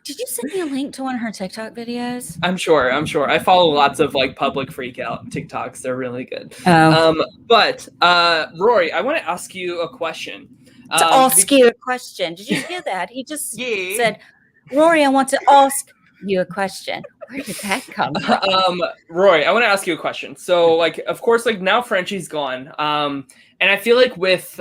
Did you send me a link to one of her TikTok videos? I'm sure. I follow lots of like public freak out TikToks. They're really good. Oh. Rory, I want to ask you a question. You a question. Did you hear that? He just said, Rory, I want to ask you a question. Where did that come from? Rory, I want to ask you a question. So like, of course, like now Frenchie's gone. And I feel like with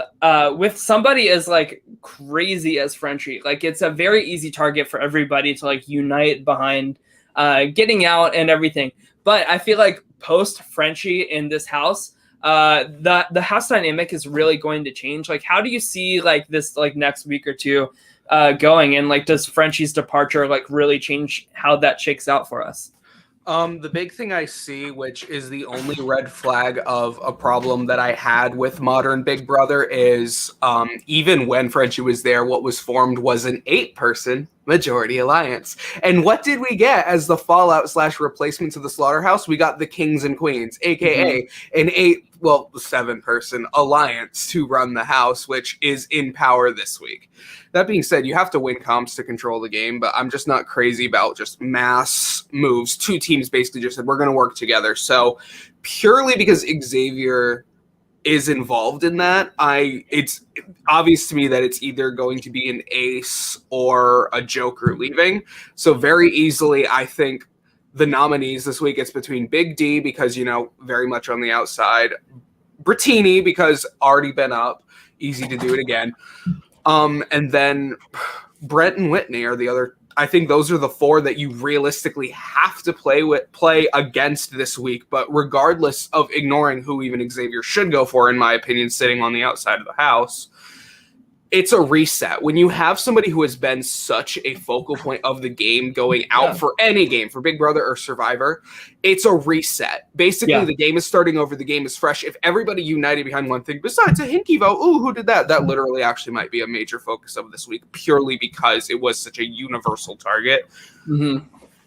somebody as like crazy as Frenchie, like it's a very easy target for everybody to like unite behind getting out and everything. But I feel like post Frenchie in this house, the house dynamic is really going to change. Like, how do you see like this like next week or two going? And like, does Frenchie's departure like really change how that shakes out for us? The big thing I see, which is the only red flag of a problem that I had with modern Big Brother, is even when Frenchie was there, what was formed was an 8-person majority alliance. And what did we get as the fallout / replacement to the slaughterhouse? We got the Kings and Queens, aka an 7-person alliance to run the house, which is in power this week. That being said, you have to win comps to control the game, but I'm just not crazy about just mass moves. 2 teams basically just said, we're going to work together. So purely because Xavier is involved in that, it's obvious to me that it's either going to be an ace or a joker leaving. So very easily, I think the nominees this week, it's between Big D, because, very much on the outside, Britini, because already been up, easy to do it again. And then Brent and Whitney are the other. I think those are the 4 that you realistically have to play against this week. But regardless of ignoring who even Xavier should go for, in my opinion, sitting on the outside of the house, it's a reset. When you have somebody who has been such a focal point of the game going out for any game, for Big Brother or Survivor, it's a reset. Basically, the game is starting over. The game is fresh. If everybody united behind one thing, besides a hinky vote, ooh, who did that? That literally actually might be a major focus of this week, purely because it was such a universal target.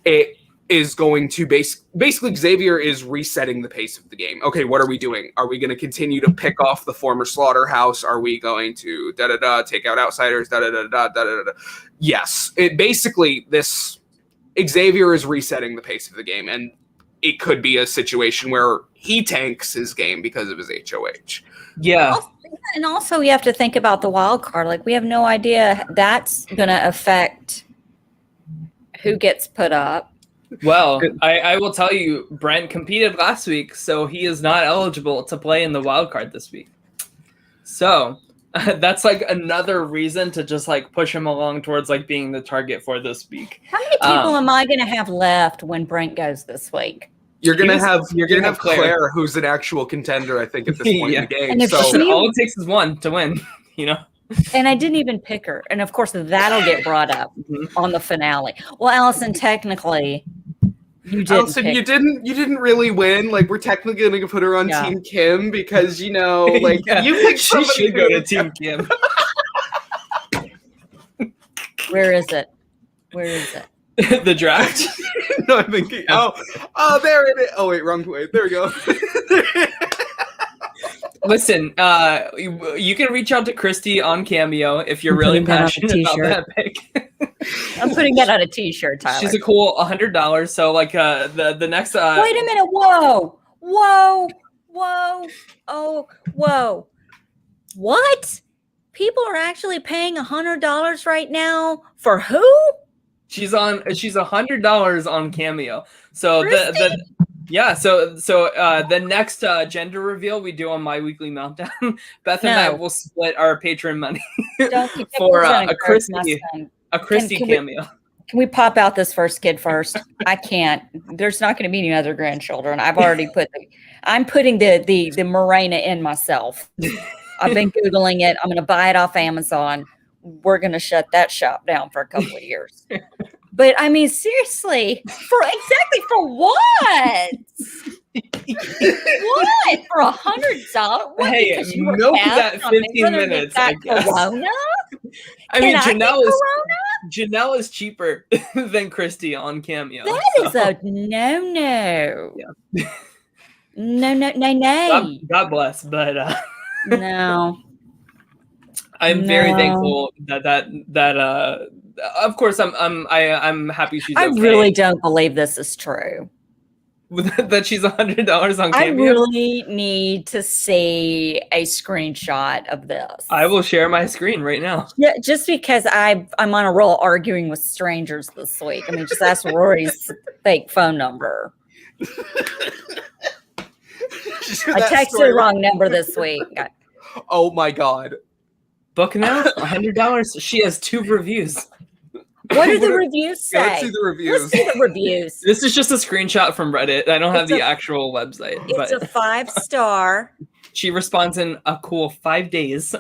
It is going to basically Xavier is resetting the pace of the game. Okay, what are we doing? Are we going to continue to pick off the former slaughterhouse? Are we going to take out outsiders? Yes, it basically this Xavier is resetting the pace of the game, and it could be a situation where he tanks his game because of his HOH. Yeah. And also you have to think about the wild card. Like, we have no idea that's going to affect who gets put up. Well, I will tell you, Brent competed last week, so he is not eligible to play in the wild card this week. So that's like another reason to just like push him along towards like being the target for this week. How many people am I going to have left when Brent goes this week? You're gonna have Claire, who's an actual contender, I think, at this point in the game. And if so all it takes is one to win, you know. And I didn't even pick her. And of course, that'll get brought up on the finale. Well, Allison, technically, you didn't. Allison, you didn't really win. Like, we're technically going to put her on Team Kim because, you know, like you picked she should go to Team Kim. Where is it? Where is it? The draft. No, I'm thinking. Oh, there it is. Oh wait, wrong way. There we go. Listen, you can reach out to Christy on Cameo if you're really passionate about that pick. I'm putting that on a t-shirt, Tyler. She's a cool $100. So like the next. Wait a minute! Whoa! Oh, whoa! What? People are actually paying $100 right now for who? She's $100 on Cameo. So Christy? the next gender reveal we do on My Weekly Meltdown, Beth and I will split our patron money for a Christy cameo. Can we pop out this first kid first? I can't. There's not going to be any other grandchildren. I've already I'm putting the Morena in myself. I've been Googling it. I'm going to buy it off Amazon. We're going to shut that shop down for a couple of years. But I mean, seriously, for what? What? For $100? What? Hey, milk that 15 minutes. I guess. Corona? I mean, Janelle is cheaper than Christy on Cameo. That is a no. Yeah. No. God bless, but no. I'm very thankful that of course I'm happy she's okay. I really don't believe this is true. That she's $100 on Cameo. I really need to see a screenshot of this. I will share my screen right now. Yeah, just because I'm on a roll arguing with strangers this week. I mean, just ask Rory's fake phone number. I texted the wrong number this week. Oh my God. Book now? $100. She has 2 reviews. What do the reviews say? Let's see the reviews. Let's see the reviews. This is just a screenshot from Reddit. I don't have the actual website. It's a 5-star. She responds in a cool 5 days.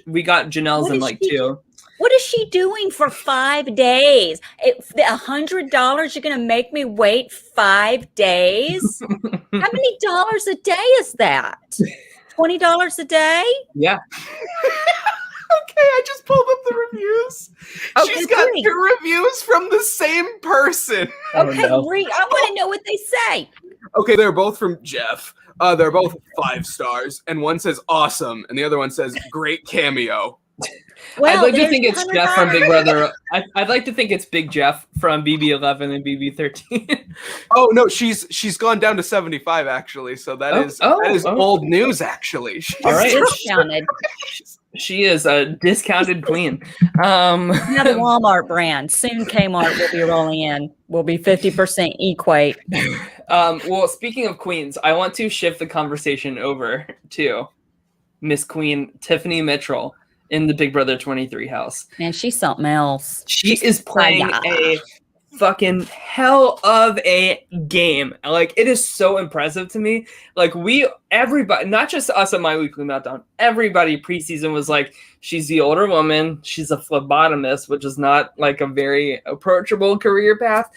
We got Janelle's in like 2. What is she doing for 5 days? $100? You're going to make me wait 5 days? How many dollars a day is that? $20 a day? Yeah. Okay, I just pulled up the reviews. Okay, She's got 2 reviews from the same person. Okay, I want to know what they say. Okay, they're both from Jeff. They're both 5 stars, and one says awesome, and the other one says great cameo. Well, I'd like to think it's Jeff from Big Brother. I'd like to think it's Big Jeff from BB11 and BB13. Oh no, she's gone down to 75 actually. So that is old news actually. All right, discounted. She is a discounted queen. Now the Walmart brand. Soon Kmart will be rolling in. Will be 50% equate. Well, speaking of queens, I want to shift the conversation over to Miss Queen Tiffany Mitchell in the Big Brother 23 house. Man, she's something else. She's playing a fucking hell of a game. Like, it is so impressive to me. Like, everybody, not just us at My Weekly Meltdown, everybody preseason was like, she's the older woman, she's a phlebotomist, which is not like a very approachable career path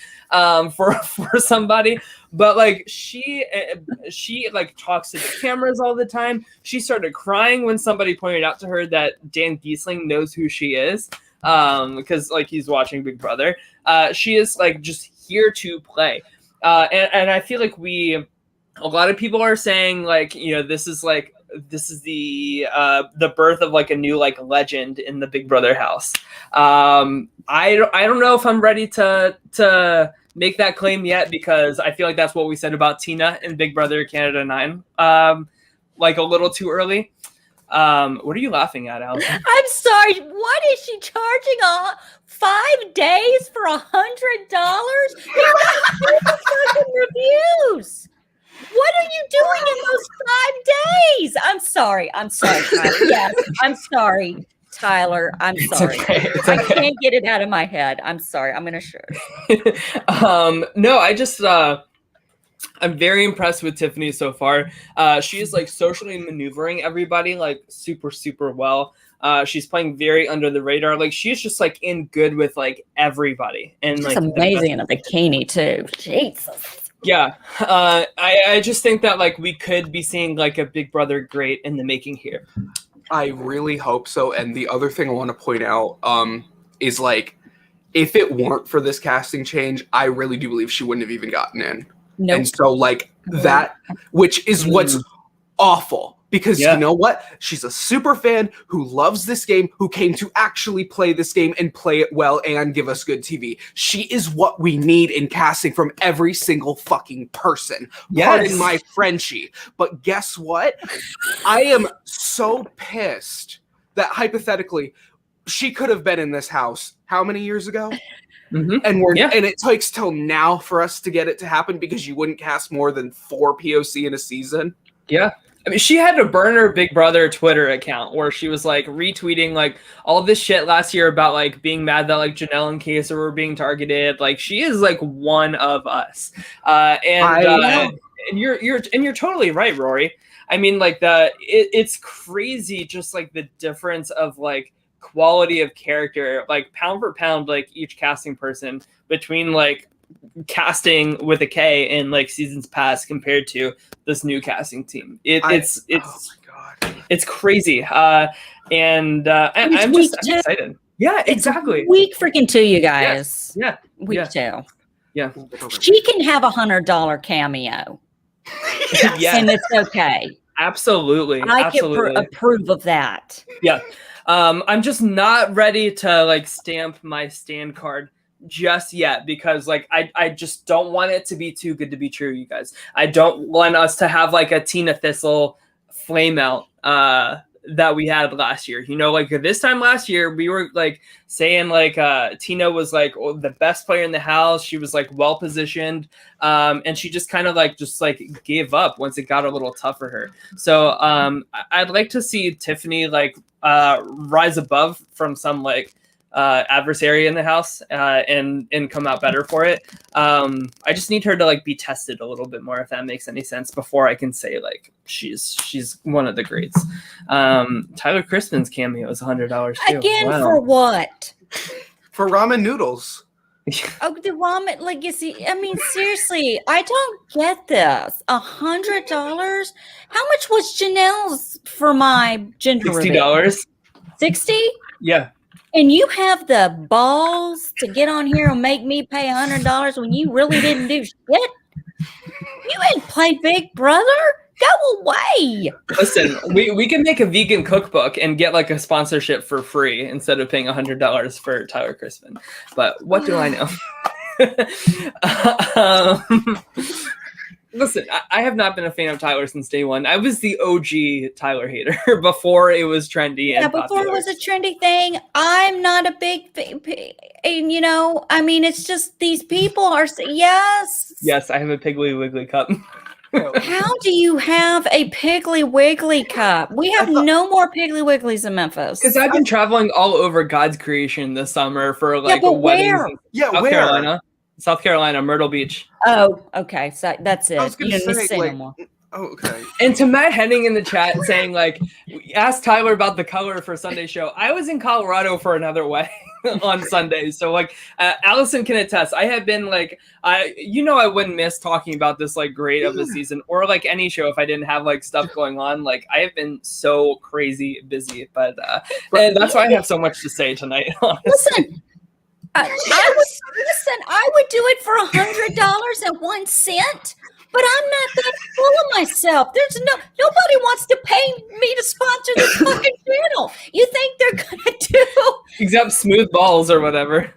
for somebody. But like, she like talks to the cameras all the time. She started crying when somebody pointed out to her that Dan Giesling knows who she is, because like he's watching Big Brother. She is like just here to play, and I feel like a lot of people are saying like, you know, this is the birth of like a new like legend in the Big Brother house. I don't know if I'm ready to make that claim yet, because I feel like that's what we said about Tina in Big Brother Canada 9, like a little too early. What are you laughing at, Allison? I'm sorry. What is she charging? 5 days for $100? Fucking reviews. What are you doing in those 5 days? I'm sorry, Tyler. Yes, I'm sorry, Tyler. I'm sorry. It's okay. I can't get it out of my head. I'm sorry. I'm gonna share. No, I just I'm very impressed with Tiffany so far. She is like socially maneuvering everybody like super, super well. She's playing very under the radar. Like, she's just like in good with like everybody. And She's like amazing in a bikini too. Jesus. Yeah. I just think that like we could be seeing like a Big Brother great in the making here. I really hope so. And the other thing I want to point out is like, if it weren't for this casting change, I really do believe she wouldn't have even gotten in. Nope. And so like that, which is what's awful, because you know what? She's a super fan who loves this game, who came to actually play this game and play it well and give us good TV. She is what we need in casting from every single fucking person. Yes. Pardon my Frenchie. But guess what? I am so pissed that hypothetically she could have been in this house how many years ago? Mm-hmm. And it takes till now for us to get it to happen, because you wouldn't cast more than 4 POC in a season. Yeah. I mean, she had to burn her Big Brother Twitter account where she was like retweeting like all this shit last year about like being mad that like Janelle and Kesa were being targeted. Like, she is like one of us. And you're totally right, Rory. I mean, like it's crazy just like the difference of like quality of character, like pound for pound, like each casting person between like casting with a K in like seasons past compared to this new casting team. It's oh my God. It's crazy. I'm excited. Yeah, exactly. Week freaking 2, you guys. Yeah. Week 2. Yeah. She can have $100 cameo. Yeah. And it's okay. Absolutely. I can approve of that. Yeah. I'm just not ready to like stamp my stand card just yet, because like I just don't want it to be too good to be true, you guys. I don't want us to have like a Tina Thistle flame out that we had last year. You know, like this time last year, we were like saying like Tina was like the best player in the house. She was like well positioned, and she just kind of like gave up once it got a little tough for her. So I'd like to see Tiffany like rise above from some like adversary in the house and come out better for it. I just need her to like be tested a little bit more, if that makes any sense, before I can say like she's one of the greats. Tyler Crispin's cameo is $100 too. Again, wow. for what? For ramen noodles. Oh, the ramen, like, you see, I mean, seriously, I don't get this. $100? How much was Janelle's for my gender reveal? $60. 60? Yeah. And you have the balls to get on here and make me pay $100 when you really didn't do shit? You ain't played Big Brother? Go away. Listen, we can make a vegan cookbook and get like a sponsorship for free instead of paying $100 for Tyler Crispin. But what do I know? Listen, I have not been a fan of Tyler since day one. I was the OG Tyler hater before it was trendy. Yeah, and before popular. it was a trendy thing. I'm not a big fan. And, you know, I mean, it's just these people are, yes. Yes, I have a Piggly Wiggly cup. How do you have a Piggly Wiggly cup? We have no more Piggly Wigglies in Memphis. Because I've been traveling all over God's creation this summer for like but weddings. where? Yeah, South where? Carolina. South Carolina, Myrtle Beach. Oh, okay. So that's it. I was You gonna don't need to say, say like, no more. oh, okay. And to Matt Henning in the chat saying, like, ask Tyler about the color for Sunday show. I was in Colorado for another wedding on Sunday. So, like, Allison can attest. I have been, like, I wouldn't miss talking about this, like, great of a season or, like, any show if I didn't have, like, stuff going on. Like, I have been so crazy busy. But and that's why I have so much to say tonight, honestly. Listen, I would do it for $100.01, but I'm not that full of myself. There's nobody wants to pay me to sponsor this fucking channel. You think they're gonna do? Except smooth balls or whatever.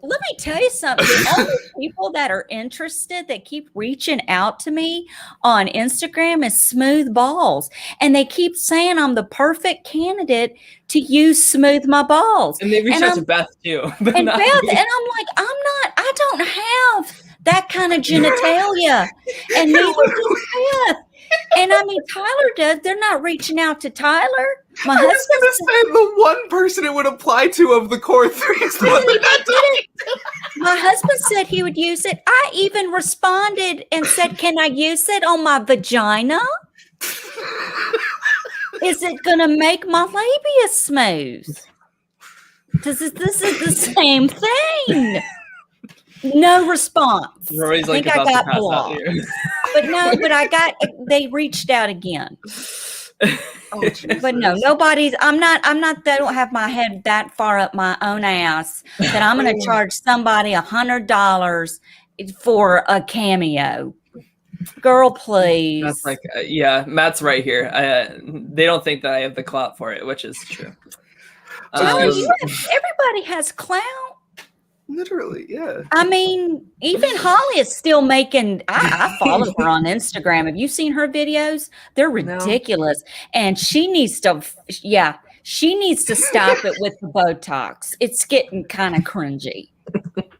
Let me tell you something. The only people that are interested that keep reaching out to me on Instagram is Smooth Balls. And they keep saying I'm the perfect candidate to use Smooth My Balls. And they reach out to Beth too. And Beth, and I'm like, I don't have that kind of genitalia. And neither does Beth. And I mean, Tyler does. They're not reaching out to Tyler. My I was husband gonna say the one person it would apply to of the core three is the one that My husband said he would use it. I even responded and said, "Can I use it on my vagina? Is it going to make my labia smooth? This is the same thing." No response. Rory's I think I got blocked. But they reached out again. Oh, but no, nobody's. I'm not. They don't have my head that far up my own ass that I'm going to charge somebody $100 for a cameo. Girl, please. That's like, Matt's right here. They don't think that I have the clout for it, which is true. Everybody has clout. Literally, yeah. I mean, even Holly is still making. I follow her on Instagram. Have you seen her videos? They're ridiculous, and she needs to. Yeah, she needs to stop it with the Botox. It's getting kind of cringy.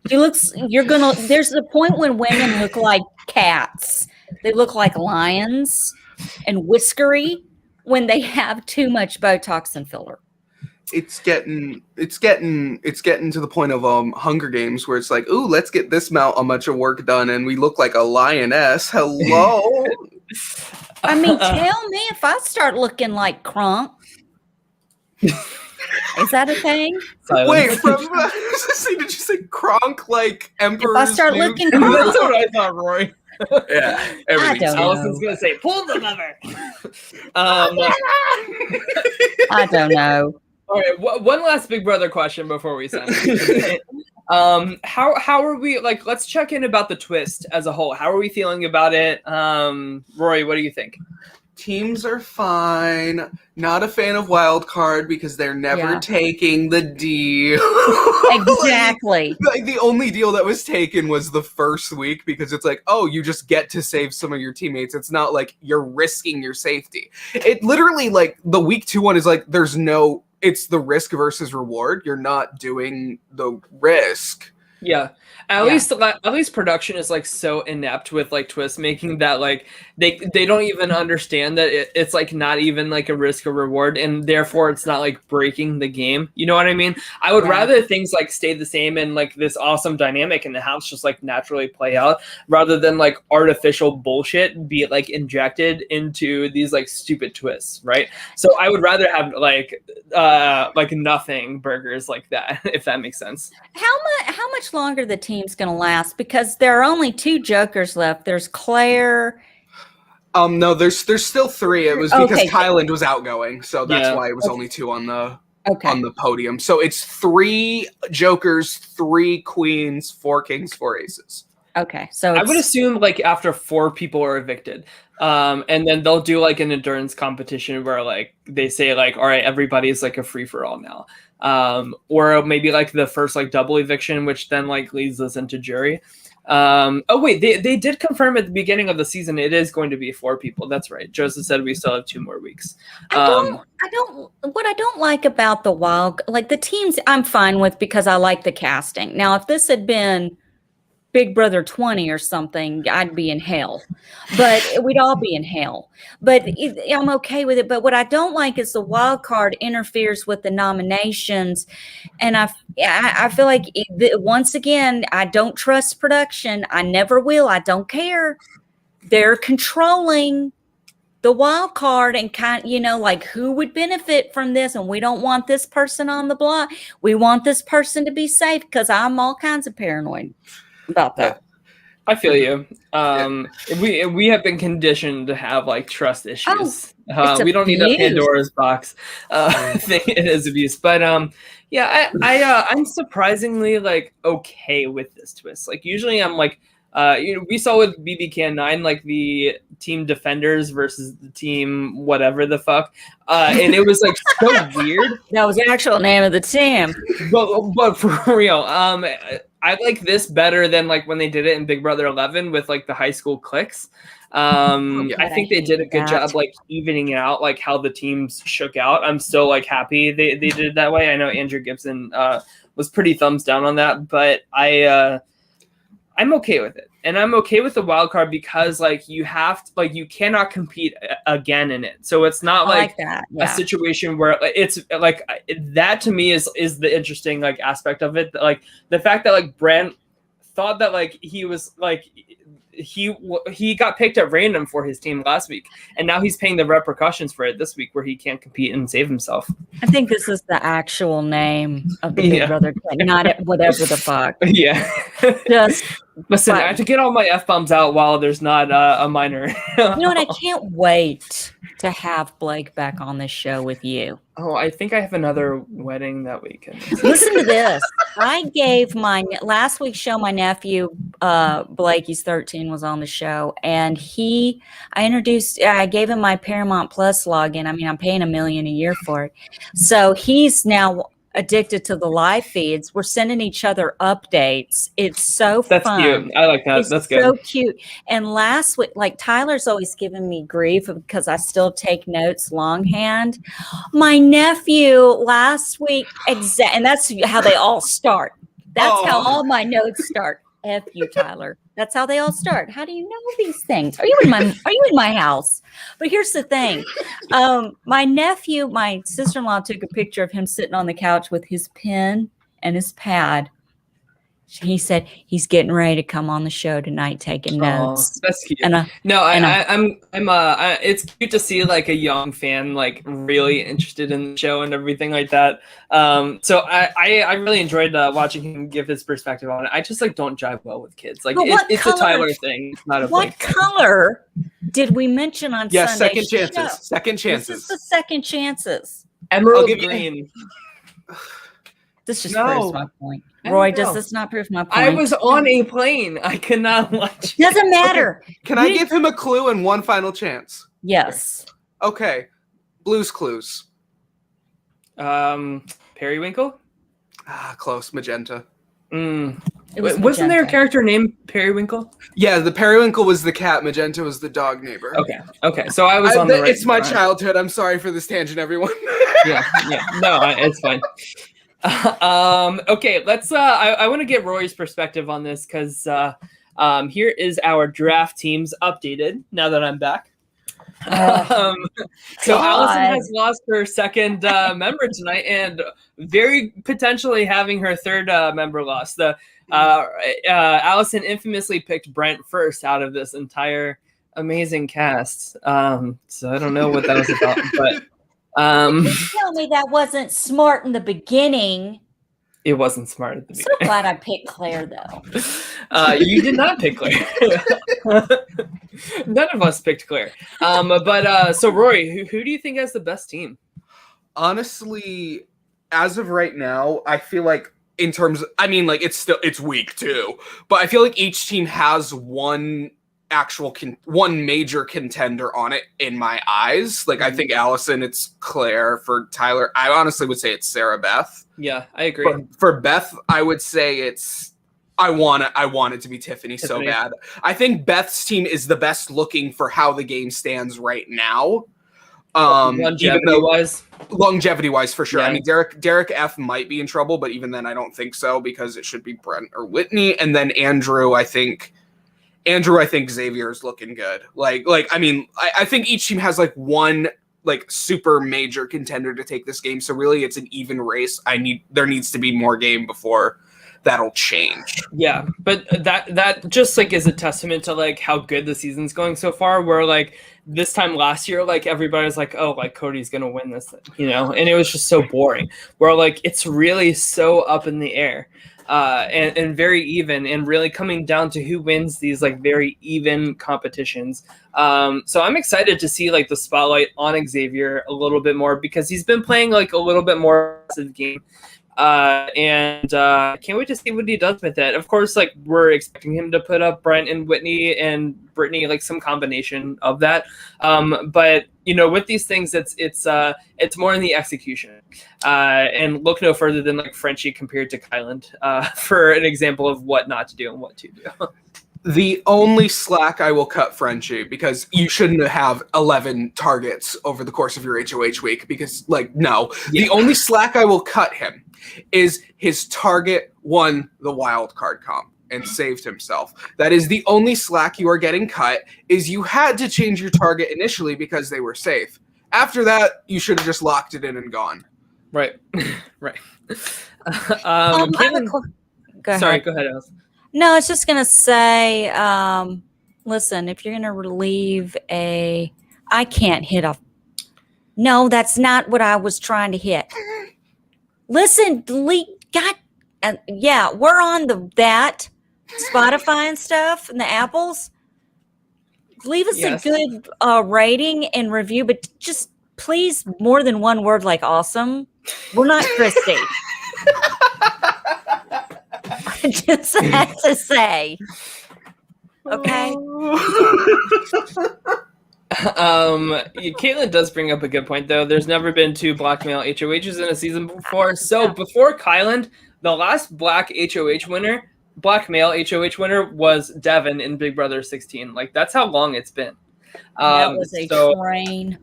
She looks. There's the point when women look like cats. They look like lions and whiskery when they have too much Botox and filler. It's getting to the point of Hunger Games where it's like, ooh, let's get this amount much of work done, and we look like a lioness. Hello. I mean, tell me if I start looking like Crunk. Is that a thing? Wait, did you say Kronk like Emperor? If I start looking That's Crunk, what I thought, Rory. Yeah, I don't know. Allison's gonna say, pull the lever. I don't know. All right, one last Big Brother question before we sign. How are we, like, let's check in about the twist as a whole. How are we feeling about it? Rory, what do you think? Teams are fine. Not a fan of wild card because they're never taking the deal. Exactly. Like the only deal that was taken was the first week because it's like, oh, you just get to save some of your teammates. It's not like you're risking your safety. It literally, like, the week 2 one is like, it's the risk versus reward. You're not doing the risk. Yeah. At least production is like so inept with like twist making that like they don't even understand that it's like not even like a risk or reward, and therefore it's not like breaking the game. You know what I mean? I would rather things like stay the same and like this awesome dynamic in the house just like naturally play out rather than like artificial bullshit be like injected into these like stupid twists, right? So I would rather have like nothing burgers like that, if that makes sense. How much longer the team's going to last? Because there are only 2 jokers left. There's Claire. No, there's still 3. It was because Kyland was outgoing, so that's why it was only 2 on the podium. So it's 3 jokers, 3 queens, 4 kings, 4 aces. Okay, so I would assume like after 4 people are evicted, and then they'll do like an endurance competition where like they say like, all right, everybody's like a free for all now. Or maybe like the first like double eviction, which then like leads us into jury. Oh wait, they did confirm at the beginning of the season it is going to be 4 people. That's right. Joseph said we still have 2 more weeks. What I don't like about the wild, like the teams I'm fine with because I like the casting. Now, if this had been Big Brother 20 or something, I'd be in hell. But we'd all be in hell. But I'm okay with it. But what I don't like is the wild card interferes with the nominations. And I feel like, once again, I don't trust production. I never will. I don't care. They're controlling the wild card and like who would benefit from this. And we don't want this person on the block. We want this person to be safe, because I'm all kinds of paranoid about that. I feel you. We have been conditioned to have like trust issues. We don't need a Pandora's box thing. It is abuse. But I'm surprisingly like okay with this twist. Like usually I'm like, we saw with BB Can 9, like the team defenders versus the team whatever the fuck, and it was like so weird. That was the actual name of the team. But for real, I like this better than like when they did it in Big Brother 11 with like the high school cliques. I think they did a good job like evening out like how the teams shook out. I'm so like happy they did it that way. I know Andrew Gibson was pretty thumbs down on that, but I'm okay with it. And I'm okay with the wild card because like you have to, like, you cannot compete again in it. So it's not like that. Yeah. A situation where it's like that to me is the interesting like aspect of it. Like the fact that like Brent thought that like he was like, he got picked at random for his team last week, and now he's paying the repercussions for it this week where he can't compete and save himself. I think this is the actual name of the Big Brother, not whatever the fuck. Yeah. Just listen, I have to get all my F-bombs out while there's not a minor. You know what? I can't wait to have Blake back on this show with you. Oh, I think I have another wedding that weekend. Listen to this. I gave my last week's show, my nephew, Blake, he's 13, was on the show. And I gave him my Paramount Plus login. I mean, I'm paying $1 million a year for it. So he's now addicted to the live feeds. We're sending each other updates. It's so fun. That's cute. I like that. That's good. So cute. And last week, like Tyler's always giving me grief because I still take notes longhand. My nephew last week, and that's how they all start. That's how all my notes start. F you, Tyler. That's how they all start. How do you know these things? Are you in my house? But here's the thing. My nephew, my sister-in-law took a picture of him sitting on the couch with his pen and his pad. He said he's getting ready to come on the show tonight, taking notes. That's cute. It's cute to see like a young fan like really interested in the show and everything like that. So I really enjoyed watching him give his perspective on it. I just like don't jive well with kids. Like it's a Tyler thing. It's not a what color did we mention on Sunday? Second chances. Show? Second chances. This is the second chances. Emerald green. This just proves my point. Roy, does this not prove my point? I was on a plane. I cannot watch. Doesn't matter. Okay. Can I give him a clue and one final chance? Yes. Okay. Blue's Clues. Periwinkle? Close. Magenta. Wasn't there a character named Periwinkle? Yeah, the Periwinkle was the cat. Magenta was the dog neighbor. Okay. So I was on the right. It's my childhood. I'm sorry for this tangent, everyone. Yeah. No, it's fine. Okay, let's I want to get Roy's perspective on this because here is our draft teams updated now that I'm back. So Allison has lost her second member tonight and very potentially having her third member lost. Allison infamously picked Brent first out of this entire amazing cast. So I don't know what that was about, but tell me that wasn't smart in the beginning. It wasn't smart at the beginning. So glad I picked Claire, though. You did not pick Claire. None of us picked Claire. So Rory, who do you think has the best team? Honestly, as of right now, I feel like in terms of, I mean, like it's week 2, but I feel like each team has one major contender on it in my eyes. Like I think Allison, it's Claire. For Tyler, I honestly would say it's Sarah Beth. Yeah, I agree. For Beth, I would say I want it to be Tiffany so bad. I think Beth's team is the best looking for how the game stands right now. Longevity wise. longevity-wise, for sure. Yeah. I mean, Derek F might be in trouble, but even then, I don't think so because it should be Brent or Whitney, and then Andrew. I think Xavier is looking good. I mean, I think each team has like one like super major contender to take this game. So really, it's an even race. There needs to be more game before that'll change. Yeah, but that just like is a testament to like how good the season's going so far. Where like this time last year, like everybody's like, oh, like Cody's gonna win this thing, you know, and it was just so boring. Where like it's really so up in the air, and very even, and really coming down to who wins these like very even competitions. So I'm excited to see like the spotlight on Xavier a little bit more because he's been playing like a little bit more aggressive game. And can't wait to see what he does with it. Of course, like we're expecting him to put up Brent and Whitney and Britini, like some combination of that. But you know, with these things, it's more in the execution. And look no further than like Frenchie compared to Kyland for an example of what not to do and what to do. The only slack I will cut Frenchie, because you shouldn't have 11 targets over the course of your HOH week, because the only slack I will cut him is his target won the wild card comp and saved himself. That is the only slack you are getting cut, is you had to change your target initially because they were safe. After that, you should have just locked it in and gone. Right. Right. Go ahead. Go ahead, Alice. No, I was just going to say, listen, if you're going to relieve I can't hit a, no, that's not what I was trying to hit. Listen, delete, yeah, we're on that Spotify and stuff and the Apples. Leave us a good rating and review, but just please more than one word like awesome. We're not Christy. I just had to say. Okay. Caitlin does bring up a good point, though. There's never been 2 black male HOHs in a season before. So before Kyland, the last black male HOH winner was Devin in Big Brother 16. Like that's how long it's been. That was a train.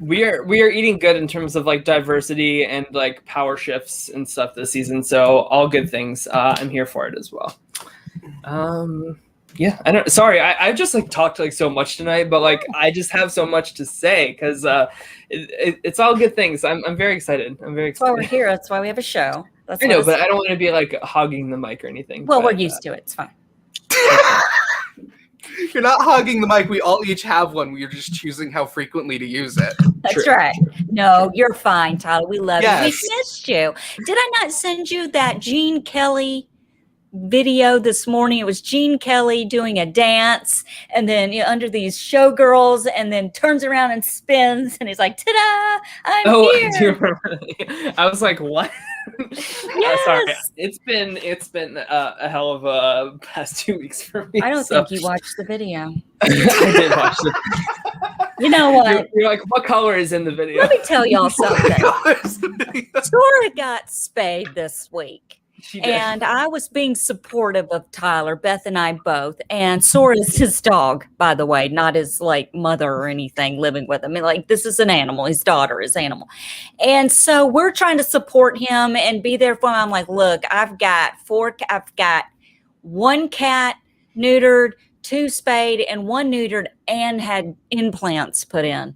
We are eating good in terms of like diversity and like power shifts and stuff this season. So all good things. I'm here for it as well. Yeah, I don't. Sorry, I've just like talked like so much tonight, but like I just have so much to say because it's all good things. I'm very excited. I'm very excited. That's why we're here. That's why we have a show. I know, but I don't want to be like hogging the mic or anything. Well, we're used to it. It's fine. You're not hogging the mic. We all each have one. We're just choosing how frequently to use it. That's True. right. No, you're fine, Tyler. We love you. Yes. We missed you. Did I not send you that Gene Kelly video this morning? It was Gene Kelly doing a dance and then under these showgirls and then turns around and spins and he's like, ta-da, I'm here. Do you remember? I was like, what? Yes. Sorry. It's been a hell of a past 2 weeks for me. I don't think you watched the video. I did watch it. You know what? You're like, what color is in the video? Let me tell y'all something. Sora got spayed this week. And I was being supportive of Tyler, Beth and I both. And Sora is his dog, by the way, not his like mother or anything living with him. I mean, like this is an animal. His daughter is animal. And so we're trying to support him and be there for him. I'm like, look, I've got 1 cat neutered, 2 spayed, and 1 neutered and had implants put in.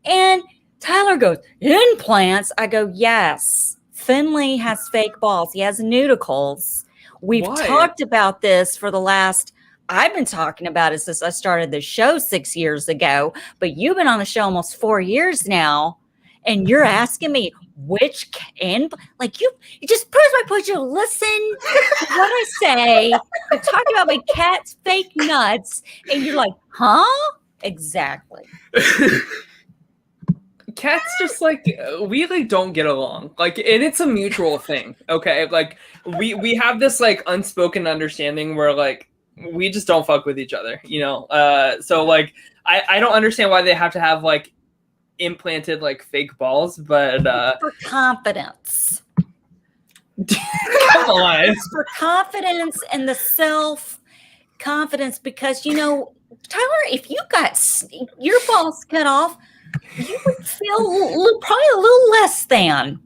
And Tyler goes, implants? I go, yes. Finley has fake balls. He has nudicles. We've talked about this for the last, I've been talking about it since I started the show 6 years ago, but you've been on the show almost 4 years now, and you're asking me which like you just proves my point. You listen to what I say. You're talking about my cat's fake nuts, and you're like, huh? Exactly. Cats just like we like don't get along, like, and it's a mutual thing. Okay, like we have this like unspoken understanding where like we just don't fuck with each other, you know. So like I don't understand why they have to have like implanted like fake balls, but for confidence. Come on, it's for confidence and the self confidence, because you know, Tyler, if you got your balls cut off, you would feel probably a little less than.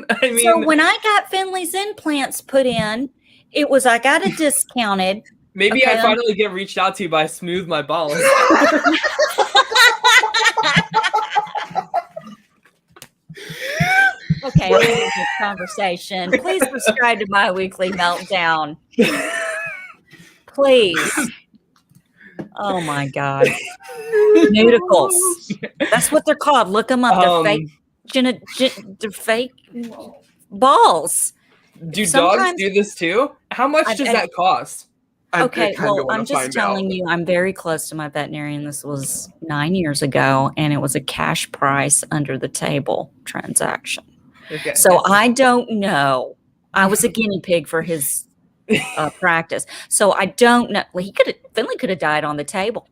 I mean, so when I got Finley's implants put in, it was I got it discounted. Maybe I finally get reached out to by Smooth My Balls. Okay, I'm ending this conversation. Please subscribe to My Weekly Meltdown. Please. Oh my God. Nudicles. That's what they're called. Look them up. They're fake balls. Do dogs do this too? How much does that cost? Okay, well, I'm just telling you, I'm very close to my veterinarian. This was 9 years ago, and it was a cash price under the table transaction. Okay. So I don't know. I was a guinea pig for his practice. So I don't know. Well, Finley could have died on the table.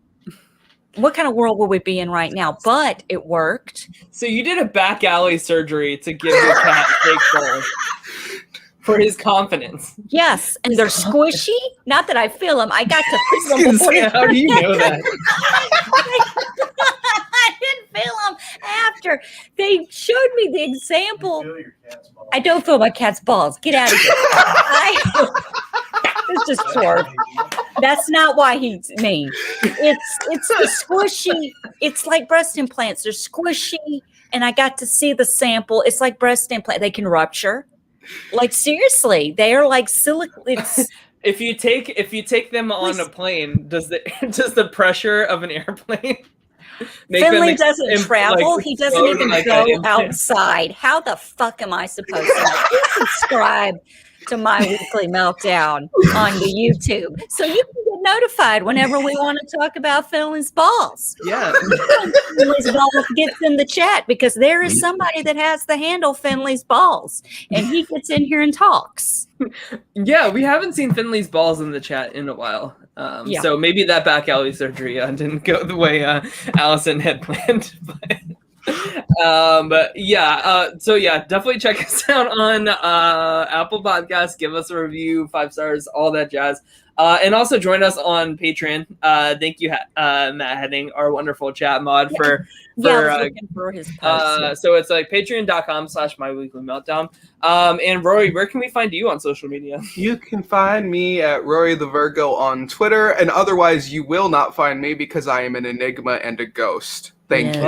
What kind of world would we be in right now? But it worked. So you did a back alley surgery to give your cat fake balls for his confidence. Yes, and they're squishy. Not that I feel them. I got to feel them. How do you know that? I didn't feel them after. They showed me the example. I don't feel my cat's balls. Get out of here. It's just short. That's not why he's mean. It's the squishy. It's like breast implants. They're squishy, and I got to see the sample. It's like breast implant. They can rupture. Like seriously, they are like silicone. If you take them on a plane, does the pressure of an airplane make Finley doesn't travel. Like, he doesn't even go outside. How the fuck am I supposed to please subscribe to My Weekly Meltdown on the YouTube so you can get notified whenever we want to talk about Finley's balls? Yeah. Finley's balls gets in the chat because there is somebody that has the handle Finley's balls, and he gets in here and talks. Yeah, we haven't seen Finley's balls in the chat in a while. So maybe that back alley surgery didn't go the way Allison had planned. But definitely check us out on Apple Podcasts. Give us a review, 5 stars, all that jazz. And also join us on Patreon. Thank you, Matt Henning, our wonderful chat mod for his posts. So it's like patreon.com/myweeklymeltdown. And Rory, where can we find you on social media? You can find me at Rory the Virgo on Twitter, and otherwise you will not find me because I am an enigma and a ghost. Thank you.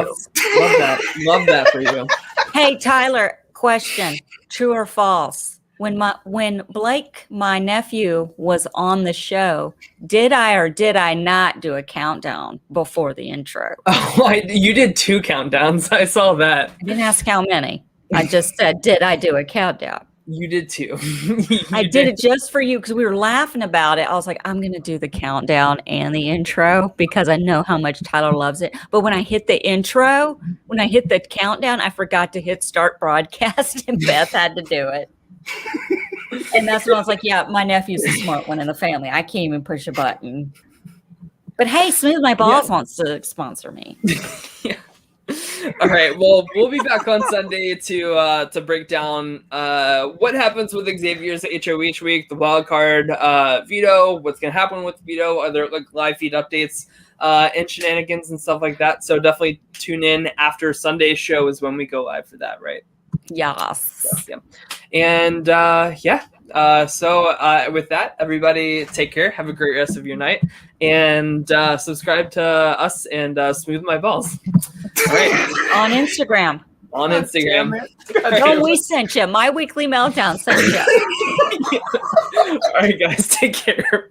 Love that for you. Hey, Tyler, question. True or false? When Blake, my nephew, was on the show, did I or did I not do a countdown before the intro? Oh, you did 2 countdowns. I saw that. I didn't ask how many. I just said, did I do a countdown? You did 2. I did it just for you because we were laughing about it. I was like, I'm going to do the countdown and the intro because I know how much Tyler loves it. But when I hit the intro, when I hit the countdown, I forgot to hit start broadcast, and Beth had to do it. And that's when I was like, yeah, my nephew's the smart one in the family. I can't even push a button. But hey, Smooth My Balls wants to sponsor me. Yeah. All right. Well, we'll be back on Sunday to break down what happens with Xavier's HO each week, the wild card veto, what's going to happen with the veto, other like live feed updates, and shenanigans and stuff like that. So definitely tune in after Sunday's show is when we go live for that, right? Yes. Yeah. And so with that, everybody take care. Have a great rest of your night. And subscribe to us and Smooth My Balls. All right. On Instagram. On Instagram. Oh, we sent you. My Weekly Meltdown sent you. All right, guys. Take care.